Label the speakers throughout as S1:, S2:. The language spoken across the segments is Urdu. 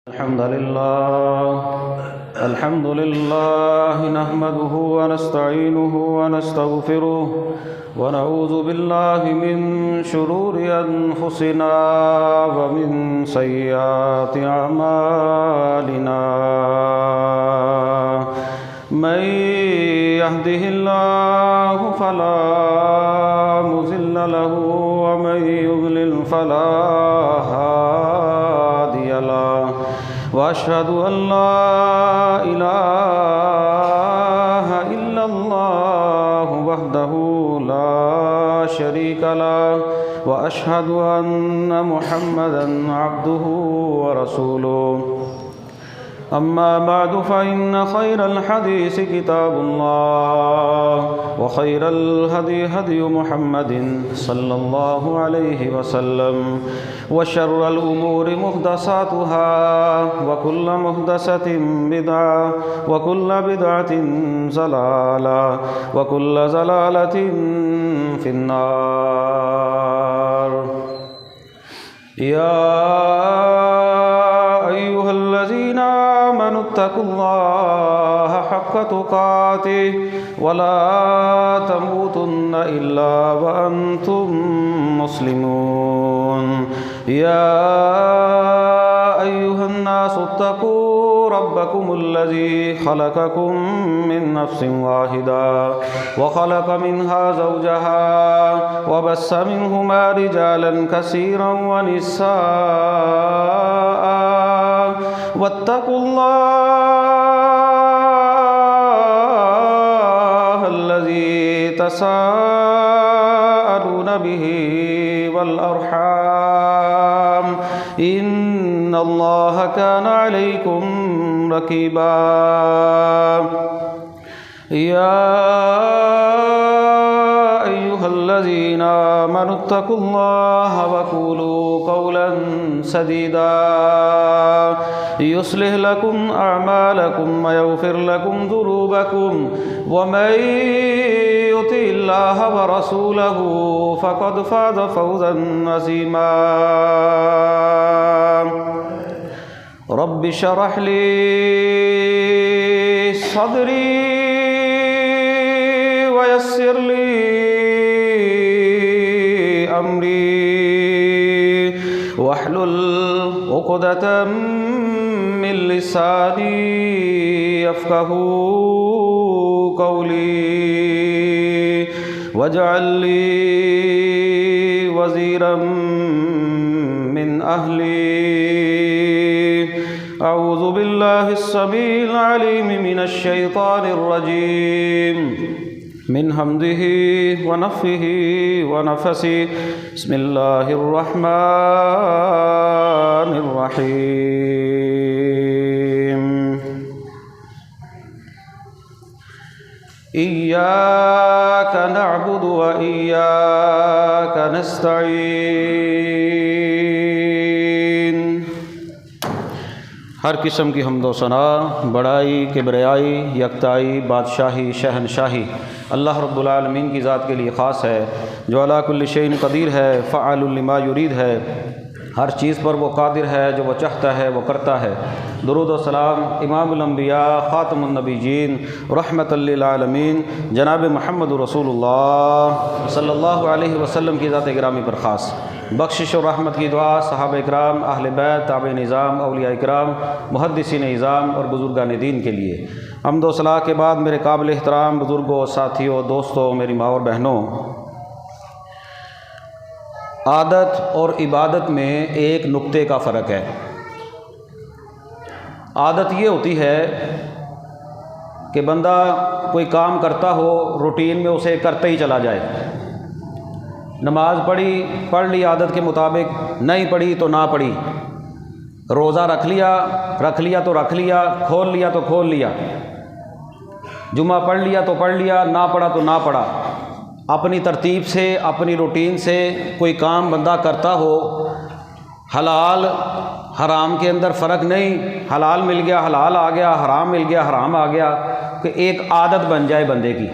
S1: الحمد لله نحمده ونستعينه ونستغفره ونعوذ بالله من شرور أنفسنا ومن سيئات أعمالنا من يهده الله فلا مضل له ومن يضلل فلا هادي له وأشهد أن لا إله إلا الله وحده لا شريك له وأشهد أن محمدًا عبده ورسوله أما بعد فإن خير الحديث كتاب الله وخير الهدي هدي محمد صلى الله عليه وسلم وشر الأمور محدثاتها وكل محدثة بدعة وكل بدعة ضلالة وكل ضلالة في النار. يا أيها الذين آمنوا اتقوا الله حق تقاته ولا تموتن إلا وأنتم مسلمون. يا أيها الناس اتقوا ربكم الذي خلقكم من نفس واحدة وخلق منها زوجها وبث منهما رجالا كثيرا ونساء واتقوا الله الذي تساءلون به والأرحام إن الله كان عليكم رقيبا. يا أيها الذين آمنوا اتقوا الله وقولوا قولا سديدا يصلح لكم أعمالكم ويغفر لكم ذنوبكم ومن يطع الله ورسوله فقد فاز فوزا عظيما. رب اشرح لي صدري ويسر لي أمري واحلل عقدة من لساني يفقهوا قولي واجعل لي وزيرا من أهلي. أعوذ بالله السميع العليم من الشيطان الرجيم من حمده ونفخه ونفثه. بسم الله الرحمن الرحيم. إياك نعبد وإياك نستعين. ہر قسم کی حمد و ثنا، بڑائی، کبریائی، یکتائی، بادشاہی، شہنشاہی اللہ رب العالمین کی ذات کے لیے خاص ہے، جو علی کل شیء قدیر ہے، فعال لما یرید ہے. ہر چیز پر وہ قادر ہے، جو وہ چاہتا ہے وہ کرتا ہے. درود و سلام امام الانبیاء خاتم النبیین رحمۃ للعالمین جناب محمد رسول اللہ صلی اللہ علیہ وسلم کی ذات گرامی پر خاص. بخشش و رحمت کی دعا صحابہ اکرام، اہل بیت، تابع نظام، اولیاء اکرام، محدثین اعظام اور بزرگان دین کے لیے. حمد و ثنا کے بعد میرے قابل احترام بزرگوں، ساتھیوں، دوستوں، میری ماں اور بہنوں، عادت اور عبادت میں ایک نقطے کا فرق ہے. عادت یہ ہوتی ہے کہ بندہ کوئی کام کرتا ہو، روٹین میں اسے کرتے ہی چلا جائے. نماز پڑھ لی عادت کے مطابق، نہیں پڑھی تو نہ پڑھی. روزہ رکھ لیا تو رکھ لیا، کھول لیا تو کھول لیا. جمعہ پڑھ لیا تو پڑھ لیا، نہ پڑھا تو نہ پڑھا. اپنی ترتیب سے، اپنی روٹین سے کوئی کام بندہ کرتا ہو، حلال حرام کے اندر فرق نہیں، حلال مل گیا حلال آ گیا، حرام مل گیا حرام آ گیا، کہ ایک عادت بن جائے بندے کی.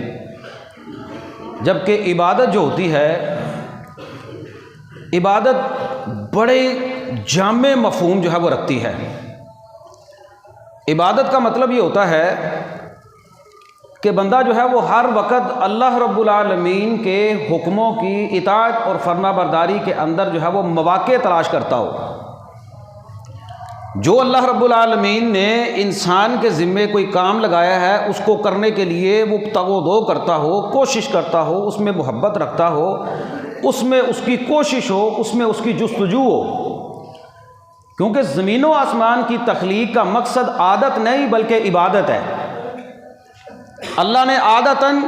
S1: جبکہ عبادت جو ہوتی ہے، عبادت بڑے جامع مفہوم جو ہے وہ رکھتی ہے. عبادت کا مطلب یہ ہوتا ہے کہ بندہ جو ہے وہ ہر وقت اللہ رب العالمین کے حکموں کی اطاعت اور فرما برداری کے اندر جو ہے وہ مواقع تلاش کرتا ہو۔ جو اللہ رب العالمین نے انسان کے ذمے کوئی کام لگایا ہے اس کو کرنے کے لیے وہ تگ و دو کرتا ہو، کوشش کرتا ہو، اس میں محبت رکھتا ہو، اس میں اس کی کوشش ہو، اس میں اس کی جستجو ہو، کیونکہ زمین و آسمان کی تخلیق کا مقصد عادت نہیں بلکہ عبادت ہے۔ اللہ نے عادتاً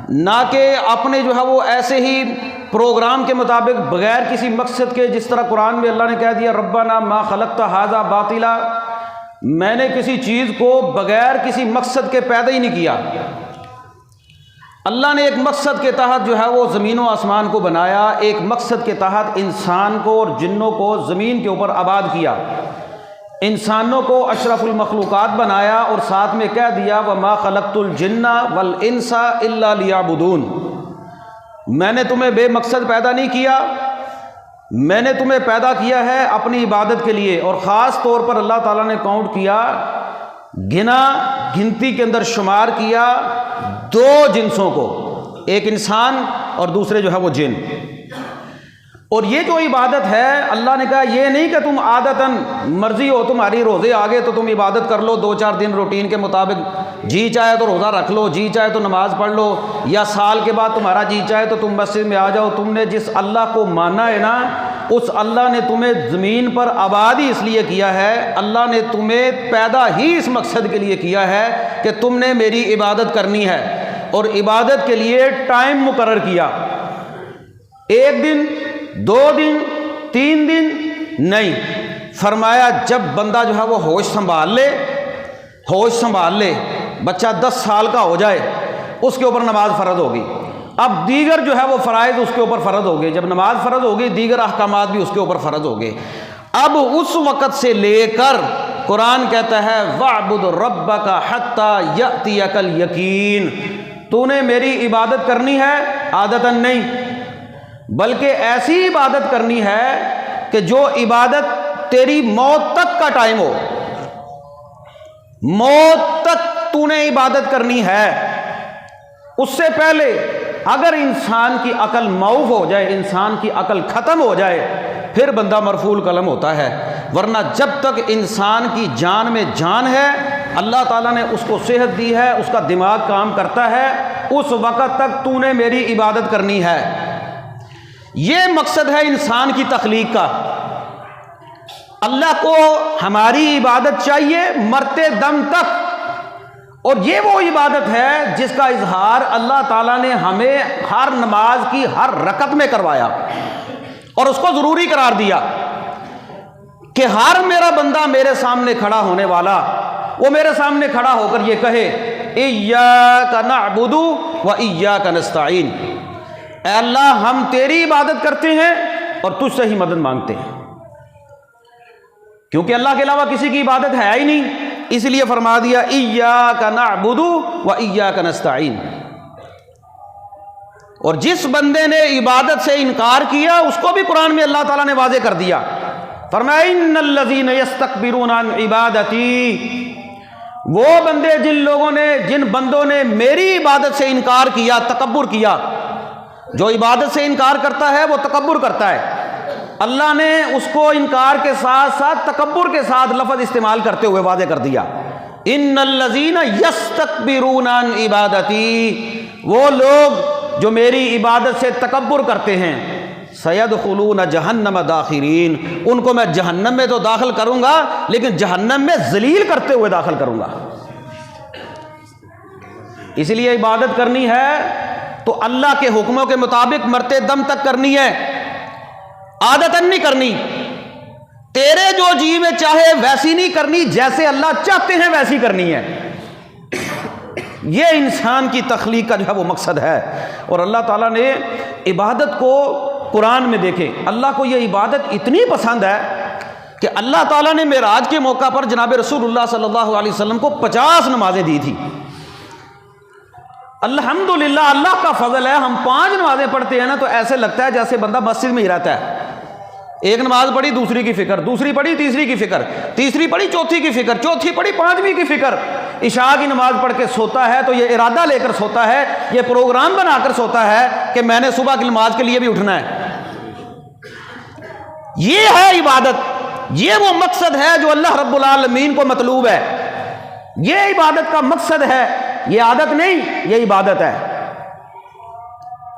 S1: نہ کہ اپنے جو ہے وہ ایسے ہی پروگرام کے مطابق بغیر کسی مقصد کے، جس طرح قرآن میں اللہ نے کہہ دیا ربنا ما خلقت ھذا باطلا، میں نے کسی چیز کو بغیر کسی مقصد کے پیدا ہی نہیں کیا۔ اللہ نے ایک مقصد کے تحت جو ہے وہ زمین و آسمان کو بنایا، ایک مقصد کے تحت انسان کو اور جنوں کو زمین کے اوپر آباد کیا، انسانوں کو اشرف المخلوقات بنایا، اور ساتھ میں کہہ دیا وما خلقت الجن والانس الا لیعبدون، میں نے تمہیں بے مقصد پیدا نہیں کیا، میں نے تمہیں پیدا کیا ہے اپنی عبادت کے لیے۔ اور خاص طور پر اللہ تعالیٰ نے کاؤنٹ کیا، گنتی کے اندر شمار کیا دو جنسوں کو، ایک انسان اور دوسرے جو ہے وہ جن۔ اور یہ جو عبادت ہے اللہ نے کہا یہ نہیں کہ تم عادتاً مرضی ہو تمہاری، روزے آگے تو تم عبادت کر لو 2-4 دن روٹین کے مطابق، جی چاہے تو روزہ رکھ لو، جی چاہے تو نماز پڑھ لو، یا سال کے بعد تمہارا جی چاہے تو تم مسجد میں آ جاؤ۔ تم نے جس اللہ کو مانا ہے نا، اس اللہ نے تمہیں زمین پر آباد ہی اس لیے کیا ہے، اللہ نے تمہیں پیدا ہی اس مقصد کے لیے کیا ہے کہ تم نے میری عبادت کرنی ہے، اور عبادت کے لیے ٹائم مقرر کیا، 1 دن 2 دن 3 دن نہیں، فرمایا جب بندہ جو ہے وہ ہوش سنبھال لے، بچہ 10 سال کا ہو جائے اس کے اوپر نماز فرض ہوگی، اب دیگر جو ہے وہ فرائض اس کے اوپر فرض ہو گئے، جب نماز فرض ہو گئی دیگر احکامات بھی اس کے اوپر فرض ہو گئے۔ اب اس وقت سے لے کر قرآن کہتا ہے وَاعْبُدْ رَبَّكَ حَتَّى يَأْتِيَكَ الْيَقِينُ، تو نے میری عبادت کرنی ہے عادتاً نہیں بلکہ ایسی عبادت کرنی ہے کہ جو عبادت تیری موت تک کا ٹائم ہو، موت تک تو نے عبادت کرنی ہے۔ اس سے پہلے اگر انسان کی عقل معوف ہو جائے، انسان کی عقل ختم ہو جائے، پھر بندہ مرفوع القلم ہوتا ہے، ورنہ جب تک انسان کی جان میں جان ہے، اللہ تعالیٰ نے اس کو صحت دی ہے، اس کا دماغ کام کرتا ہے، اس وقت تک تو نے میری عبادت کرنی ہے۔ یہ مقصد ہے انسان کی تخلیق کا۔ اللہ کو ہماری عبادت چاہیے مرتے دم تک، اور یہ وہ عبادت ہے جس کا اظہار اللہ تعالیٰ نے ہمیں ہر نماز کی ہر رکعت میں کروایا، اور اس کو ضروری قرار دیا کہ ہر میرا بندہ میرے سامنے کھڑا ہونے والا، وہ میرے سامنے کھڑا ہو کر یہ کہے ایاک نعبد و ایاک نستعین، اے اللہ ہم تیری عبادت کرتے ہیں اور تجھ سے ہی مدد مانگتے ہیں، کیونکہ اللہ کے علاوہ کسی کی عبادت ہے ہی نہیں، اس لیے فرما دیا ایاک نعبد و ایاک نستعین۔ اور جس بندے نے عبادت سے انکار کیا اس کو بھی قرآن میں اللہ تعالیٰ نے واضح کر دیا، فرمایا ان الذین یستکبرون عن عبادتی، وہ بندے جن بندوں نے میری عبادت سے انکار کیا، تکبر کیا۔ جو عبادت سے انکار کرتا ہے وہ تکبر کرتا ہے، اللہ نے اس کو انکار کے ساتھ ساتھ تکبر کے ساتھ لفظ استعمال کرتے ہوئے واضح کر دیا، ان الذین یستکبرون عن عبادتی، وہ لوگ جو میری عبادت سے تکبر کرتے ہیں، سیدخلون جہنم داخرین، ان کو میں جہنم میں تو داخل کروں گا لیکن جہنم میں ذلیل کرتے ہوئے داخل کروں گا۔ اس لیے عبادت کرنی ہے تو اللہ کے حکموں کے مطابق مرتے دم تک کرنی ہے، عادتاً نہیں کرنی، تیرے جو جی میں چاہے ویسی نہیں کرنی، جیسے اللہ چاہتے ہیں ویسی کرنی ہے۔ یہ انسان کی تخلیق کا جو ہے وہ مقصد ہے، اور اللہ تعالیٰ نے عبادت کو قرآن میں دیکھیں، اللہ کو یہ عبادت اتنی پسند ہے کہ اللہ تعالیٰ نے معراج کے موقع پر جناب رسول اللہ صلی اللہ علیہ وسلم کو 50 نمازیں دی تھی۔ الحمدللہ اللہ کا فضل ہے، ہم 5 نمازیں پڑھتے ہیں نا تو ایسے لگتا ہے جیسے بندہ مسجد میں ہی رہتا ہے، ایک نماز پڑھی دوسری کی فکر، دوسری پڑھی تیسری کی فکر، تیسری پڑھی چوتھی کی فکر، چوتھی پڑھی پانچویں کی فکر۔ عشاء کی نماز پڑھ کے سوتا ہے تو یہ ارادہ لے کر سوتا ہے، یہ پروگرام بنا کر سوتا ہے کہ میں نے صبح کی نماز کے لیے بھی اٹھنا ہے۔ یہ ہے عبادت، یہ وہ مقصد ہے جو اللہ رب العالمین کو مطلوب ہے، یہ عبادت کا مقصد ہے، یہ عادت نہیں، یہ عبادت ہے،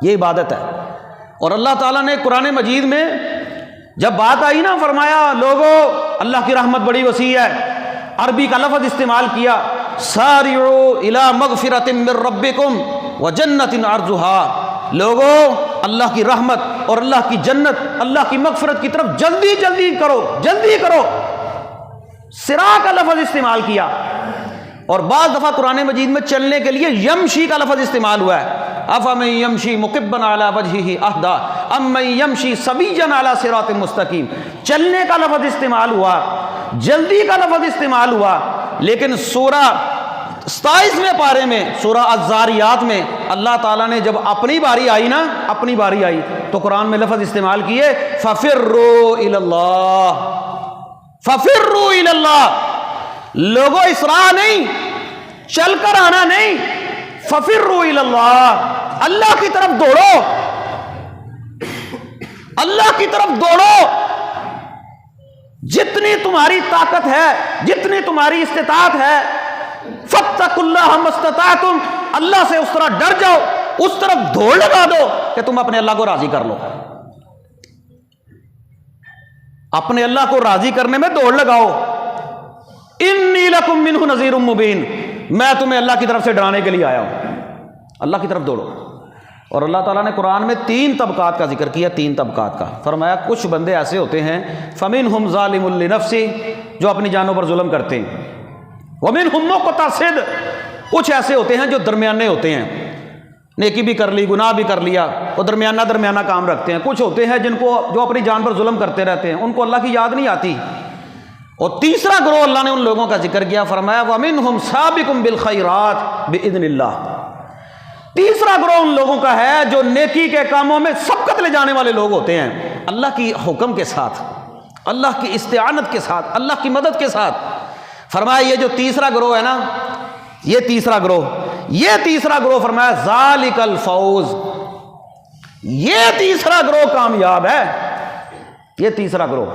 S1: یہ عبادت ہے۔ اور اللہ تعالیٰ نے قرآن مجید میں جب بات آئی نا، فرمایا لوگو اللہ کی رحمت بڑی وسیع ہے، عربی کا لفظ استعمال کیا، سارعوا الی مغفرۃ من ربکم وجنۃ عرضھا، لوگو اللہ کی رحمت اور اللہ کی جنت، اللہ کی مغفرت کی طرف جلدی جلدی کرو، جلدی کرو، سرا کا لفظ استعمال کیا۔ اور بعض دفعہ قرآن مجید میں چلنے کے لیے یمشی کا لفظ استعمال ہوا ہے، افمن یمشی مکبا علی وجہہ اہدی امن یمشی سویا علی صراط مستقیم، چلنے کا لفظ استعمال ہوا، جلدی کا لفظ استعمال ہوا۔ لیکن سورہ 27ویں پارے میں، سورہ الذاریات میں اللہ تعالیٰ نے جب اپنی باری آئی نا، اپنی باری آئی تو قرآن میں لفظ استعمال کیے ففروا الی اللہ، ففروا الی اللہ، لوگوں اسراء نہیں، چل کر آنا نہیں، ففروا الی اللہ، اللہ کی طرف دوڑو، اللہ کی طرف دوڑو، جتنی تمہاری طاقت ہے، جتنی تمہاری استطاعت ہے، فاتقوا اللہ ما استطعتم، اللہ سے اس طرح ڈر جاؤ، اس طرف دوڑ لگا دو کہ تم اپنے اللہ کو راضی کر لو، اپنے اللہ کو راضی کرنے میں دوڑ لگاؤ۔ انی لکم منہ نذیر مبین، میں تمہیں اللہ کی طرف سے ڈرانے کے لیے آیا ہوں، اللہ کی طرف دوڑو۔ اور اللہ تعالیٰ نے قرآن میں 3 طبقات کا ذکر کیا، 3 طبقات کا، فرمایا کچھ بندے ایسے ہوتے ہیں فمنہم ظالم لنفسہ، جو اپنی جانوں پر ظلم کرتے ہیں، ومنہم مقتصد، کچھ ایسے ہوتے ہیں جو درمیانے ہوتے ہیں، نیکی بھی کر لی گناہ بھی کر لیا، وہ درمیانہ درمیانہ کام رکھتے ہیں۔ کچھ ہوتے ہیں جو اپنی جان پر ظلم کرتے رہتے ہیں، ان کو اللہ کی یاد نہیں آتی۔ اور تیسرا گروہ اللہ نے ان لوگوں کا ذکر کیا، فرمایا وَمِنْهُمْ سَابِقٌ بِالْخَيْرَاتِ بِإِذْنِ اللَّهِ، تیسرا گروہ ان لوگوں کا ہے جو نیکی کے کاموں میں سبقت لے جانے والے لوگ ہوتے ہیں، اللہ کی حکم کے ساتھ، اللہ کی استعانت کے ساتھ، اللہ کی مدد کے ساتھ۔ فرمایا یہ جو تیسرا گروہ ہے نا، یہ تیسرا گروہ فرمایا ذالک الفوز، یہ تیسرا گروہ کامیاب ہے، یہ تیسرا گروہ،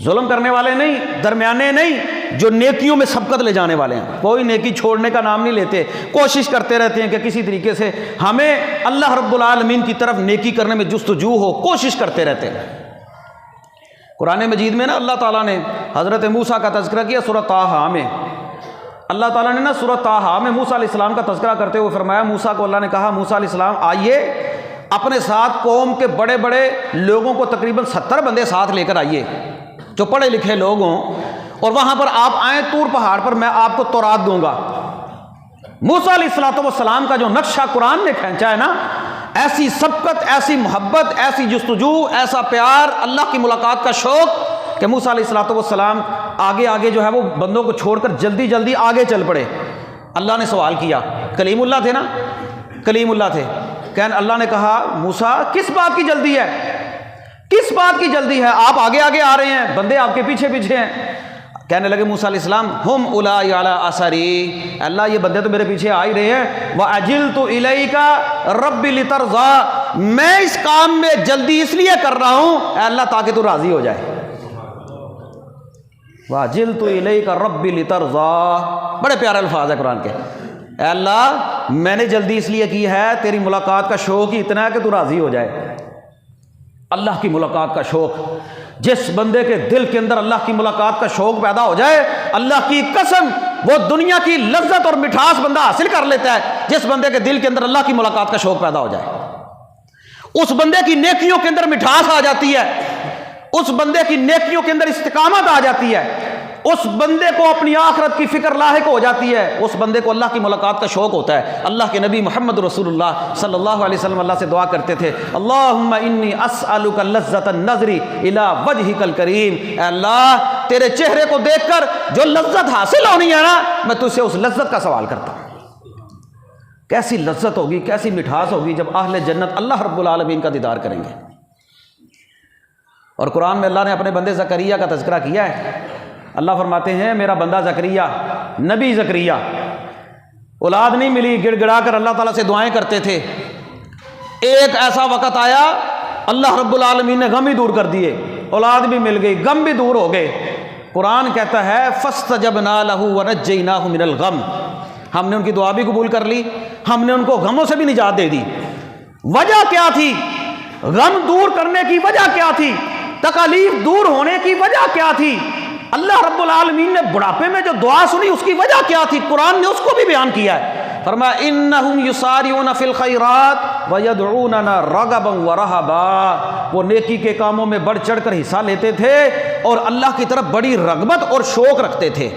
S1: ظلم کرنے والے نہیں، درمیانے نہیں، جو نیکیوں میں سبقت لے جانے والے ہیں، کوئی نیکی چھوڑنے کا نام نہیں لیتے، کوشش کرتے رہتے ہیں کہ کسی طریقے سے ہمیں اللہ رب العالمین کی طرف نیکی کرنے میں جستجو ہو، کوشش کرتے رہتے ہیں۔ قرآن مجید میں نا اللہ تعالیٰ نے حضرت موسیٰ کا تذکرہ کیا سورہ طٰہٰ میں، اللہ تعالیٰ نے نا سورہ طٰہٰ میں موسیٰ علیہ السلام کا تذکرہ کرتے ہوئے فرمایا، موسیٰ کو اللہ نے کہا موسیٰ علیہ السلام آئیے اپنے ساتھ قوم کے بڑے بڑے لوگوں کو، تقریباً 70 بندے ساتھ لے کر آئیے جو پڑھے لکھے لوگ ہوں، اور وہاں پر آپ آئیں طور پہاڑ پر، میں آپ کو تورات دوں گا۔ موسیٰ علیہ السلام کا جو نقشہ قرآن نے کھینچا ہے نا، ایسی سبقت، ایسی محبت، ایسی جستجو، ایسا پیار، اللہ کی ملاقات کا شوق کہ موسیٰ علیہ السلام آگے جو ہے وہ بندوں کو چھوڑ کر جلدی جلدی آگے چل پڑے۔ اللہ نے سوال کیا، کلیم اللہ تھے نا، کلیم اللہ تھے، اللہ نے کہا موسیٰ کس بات کی جلدی ہے، کس بات کی جلدی ہے، آپ آگے آگے آ رہے ہیں، بندے آپ کے پیچھے پیچھے ہیں۔ کہنے لگے موسیٰ علیہ السلام ہم اولائی علی اثری، اللہ یہ بندے تو میرے پیچھے آ ہی رہے ہیں، وَأَجِلْتُ إِلَيْكَ رَبِّ لِتَرْضَىٰ، میں اس کام میں جلدی اس لیے کر رہا ہوں اے اللہ تاکہ تو راضی ہو جائے۔ وَأَجِلْتُ إِلَيْكَ رَبِّ لِتَرْضَىٰ، بڑے پیارے الفاظ ہیں قرآن کے، اے اللہ میں نے جلدی اس لیے کی ہے، تیری ملاقات کا شوق ہی اتنا ہے کہ تو راضی ہو جائے۔ اللہ کی ملاقات کا شوق، جس بندے کے دل کے اندر اللہ کی ملاقات کا شوق پیدا ہو جائے، اللہ کی قسم وہ دنیا کی لذت اور مٹھاس بندہ حاصل کر لیتا ہے۔ جس بندے کے دل کے اندر اللہ کی ملاقات کا شوق پیدا ہو جائے، اس بندے کی نیکیوں کے اندر مٹھاس آ جاتی ہے، اس بندے کی نیکیوں کے اندر استقامت آ جاتی ہے، اس بندے کو اپنی آخرت کی فکر لاحق ہو جاتی ہے، اس بندے کو اللہ کی ملاقات کا شوق ہوتا ہے۔ اللہ کے نبی محمد رسول اللہ صلی اللہ علیہ وسلم اللہ سے دعا کرتے تھے، اللہم انی اسألک لذۃ النظر الی وجہک الکریم، اے اللہ تیرے چہرے کو دیکھ کر جو لذت حاصل ہونی ہے نا، میں تجھ سے اس لذت کا سوال کرتا ہوں۔ کیسی لذت ہوگی، کیسی مٹھاس ہوگی جب اہل جنت اللہ رب العالمین کا دیدار کریں گے۔ اور قرآن میں اللہ نے اپنے بندے زکریا کا تذکرہ کیا ہے. اللہ فرماتے ہیں میرا بندہ زکریا، نبی زکریا، اولاد نہیں ملی، گڑ گڑا کر اللہ تعالیٰ سے دعائیں کرتے تھے. ایک ایسا وقت آیا اللہ رب العالمین نے غم ہی دور کر دیے، اولاد بھی مل گئی، غم بھی دور ہو گئے. قرآن کہتا ہے فاستجبنا له ونجیناہ من الغم، ہم نے ان کی دعا بھی قبول کر لی، ہم نے ان کو غموں سے بھی نجات دے دی. وجہ کیا تھی؟ غم دور کرنے کی وجہ کیا تھی؟ تکالیف دور ہونے کی وجہ کیا تھی؟ اللہ رب العالمین نے بڑھاپے میں جو دعا سنی اس کی وجہ کیا تھی؟ قرآن نے اس کو بھی بیان کیا ہے. فرمایا انہم یسارعون فی الخیرات ویدعوننا رغبا ورہبا، وہ نیکی کے کاموں میں بڑھ چڑھ کر حصہ لیتے تھے اور اللہ کی طرف بڑی رغبت اور شوق رکھتے تھے.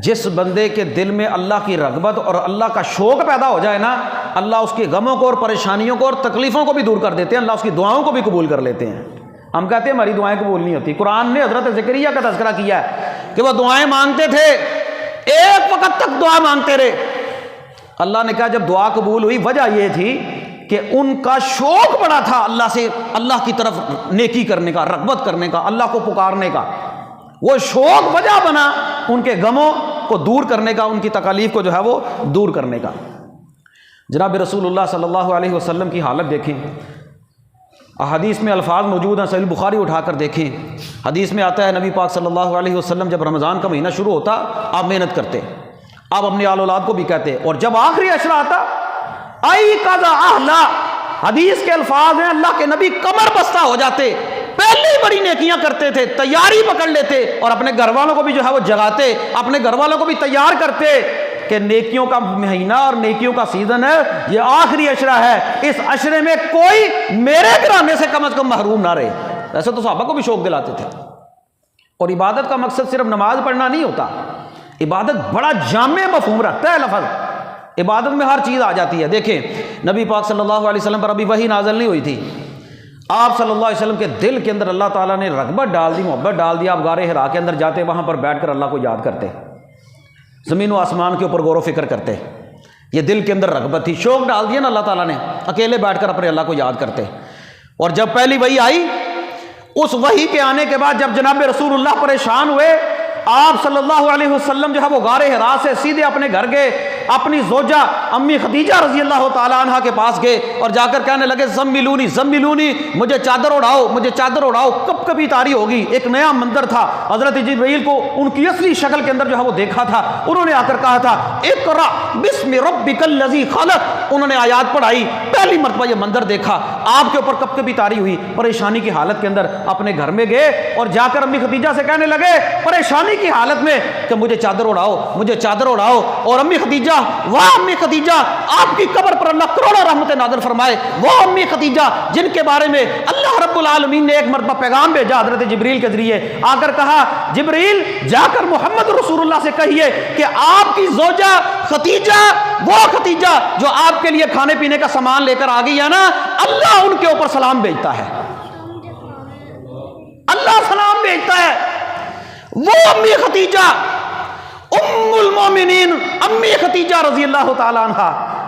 S1: جس بندے کے دل میں اللہ کی رغبت اور اللہ کا شوق پیدا ہو جائے نا، اللہ اس کے غموں کو اور پریشانیوں کو اور تکلیفوں کو بھی دور کر دیتے ہیں، اللہ اس کی دعاؤں کو بھی قبول کر لیتے ہیں. ہم کہتے ہیں ہماری دعائیں قبول نہیں ہوتی. قرآن نے حضرت زکریا کا تذکرہ کیا ہے کہ وہ دعائیں مانگتے تھے، ایک وقت تک دعا مانگتے رہے. اللہ نے کہا جب دعا قبول ہوئی وجہ یہ تھی کہ ان کا شوق بڑا تھا اللہ سے، اللہ کی طرف نیکی کرنے کا، رغبت کرنے کا، اللہ کو پکارنے کا. وہ شوق وجہ بنا ان کے غموں کو دور کرنے کا، ان کی تکالیف کو جو ہے وہ دور کرنے کا. جناب رسول اللہ صلی اللہ علیہ وسلم کی حالت دیکھیں، احادیث میں الفاظ موجود ہیں، صحیح بخاری اٹھا کر دیکھیں. حدیث میں آتا ہے نبی پاک صلی اللہ علیہ وسلم جب رمضان کا مہینہ شروع ہوتا آپ محنت کرتے، آپ اپنی آل اولاد کو بھی کہتے، اور جب آخری عشرہ آتا ای قضا اہلا، حدیث کے الفاظ ہیں اللہ کے نبی کمر بستہ ہو جاتے، پہلے بڑی نیکیاں کرتے تھے، تیاری پکڑ لیتے اور اپنے گھر والوں کو بھی جو ہے وہ جگاتے، اپنے گھر والوں کو بھی تیار کرتے کہ نیکیوں کا مہینہ اور نیکیوں کا سیزن ہے، یہ آخری عشرہ ہے، اس عشرے میں کوئی میرے گرانے سے کم از کم محروم نہ رہے. ایسے تو صحابہ کو بھی شوق دلاتے تھے. اور عبادت کا مقصد صرف نماز پڑھنا نہیں ہوتا، عبادت بڑا جامع مفہوم رکھتا ہے. لفظ عبادت میں ہر چیز آ جاتی ہے. دیکھیں نبی پاک صلی اللہ علیہ وسلم پر ابھی وحی نازل نہیں ہوئی تھی، آپ صلی اللہ علیہ وسلم کے دل کے اندر اللہ تعالیٰ نے رغبت ڈال دی، محبت ڈال دی. آپ غار حرا کے اندر جاتے، وہاں پر بیٹھ کر اللہ کو یاد کرتے، زمین و آسمان کے اوپر غور و فکر کرتے. یہ دل کے اندر رغبت تھی، شوق ڈال دیا نا اللہ تعالیٰ نے، اکیلے بیٹھ کر اپنے اللہ کو یاد کرتے. اور جب پہلی وحی آئی، اس وحی کے آنے کے بعد جب جناب رسول اللہ پریشان ہوئے، آپ صلی اللہ علیہ وسلم جو ہے وہ غار حرا سے سیدھے اپنے گھر گئے، اپنی زوجہ امی خدیجہ رضی اللہ تعالیٰ عنہ کے پاس گئے اور جا کر کہنے لگے زملونی زملونی، مجھے چادر اڑاؤ، مجھے چادر اڑاؤ. کب کبھی طاری ہوگی. ایک نیا منظر تھا، حضرت جبرائیل کو ان کی اصلی شکل کے اندر جو ہے وہ دیکھا تھا. انہوں نے آ کر کہا تھا اقرا بسم ربک الذی خلق، انہوں نے آیات پڑھائی، پہلی مرتبہ یہ منظر دیکھا. آپ کے اوپر کب کبھی طاری ہوئی، پریشانی کی حالت کے اندر اپنے گھر میں گئے اور جا کر امی خدیجہ سے کہنے لگے پریشانی کی حالت میں کہ مجھے چادر اڑاؤ، مجھے چادر اڑاؤ. اور امی خدیجہ، واہ امی خدیجہ، آپ کی قبر پر اللہ کروڑوں رحمت نازل فرمائے. وہ امی خدیجہ جن کے بارے میں اللہ رب العالمین نے ایک مرتبہ پیغام بھیجا حضرت جبریل کے ذریعے، آ کر کہا جبریل جا کر محمد رسول اللہ سے کہیے کہ آپ کی زوجہ خدیجہ، وہ خدیجہ جو آپ کے لیے کھانے پینے کا سامان لے کر آ گئی ہے نا، اللہ ان کے اوپر سلام بھیجتا ہے، اللہ سلام بھیجتا ہے. وہ امی خدیجہ ام المومنین امی خدیجہ رضی اللہ تعالیٰ عنہ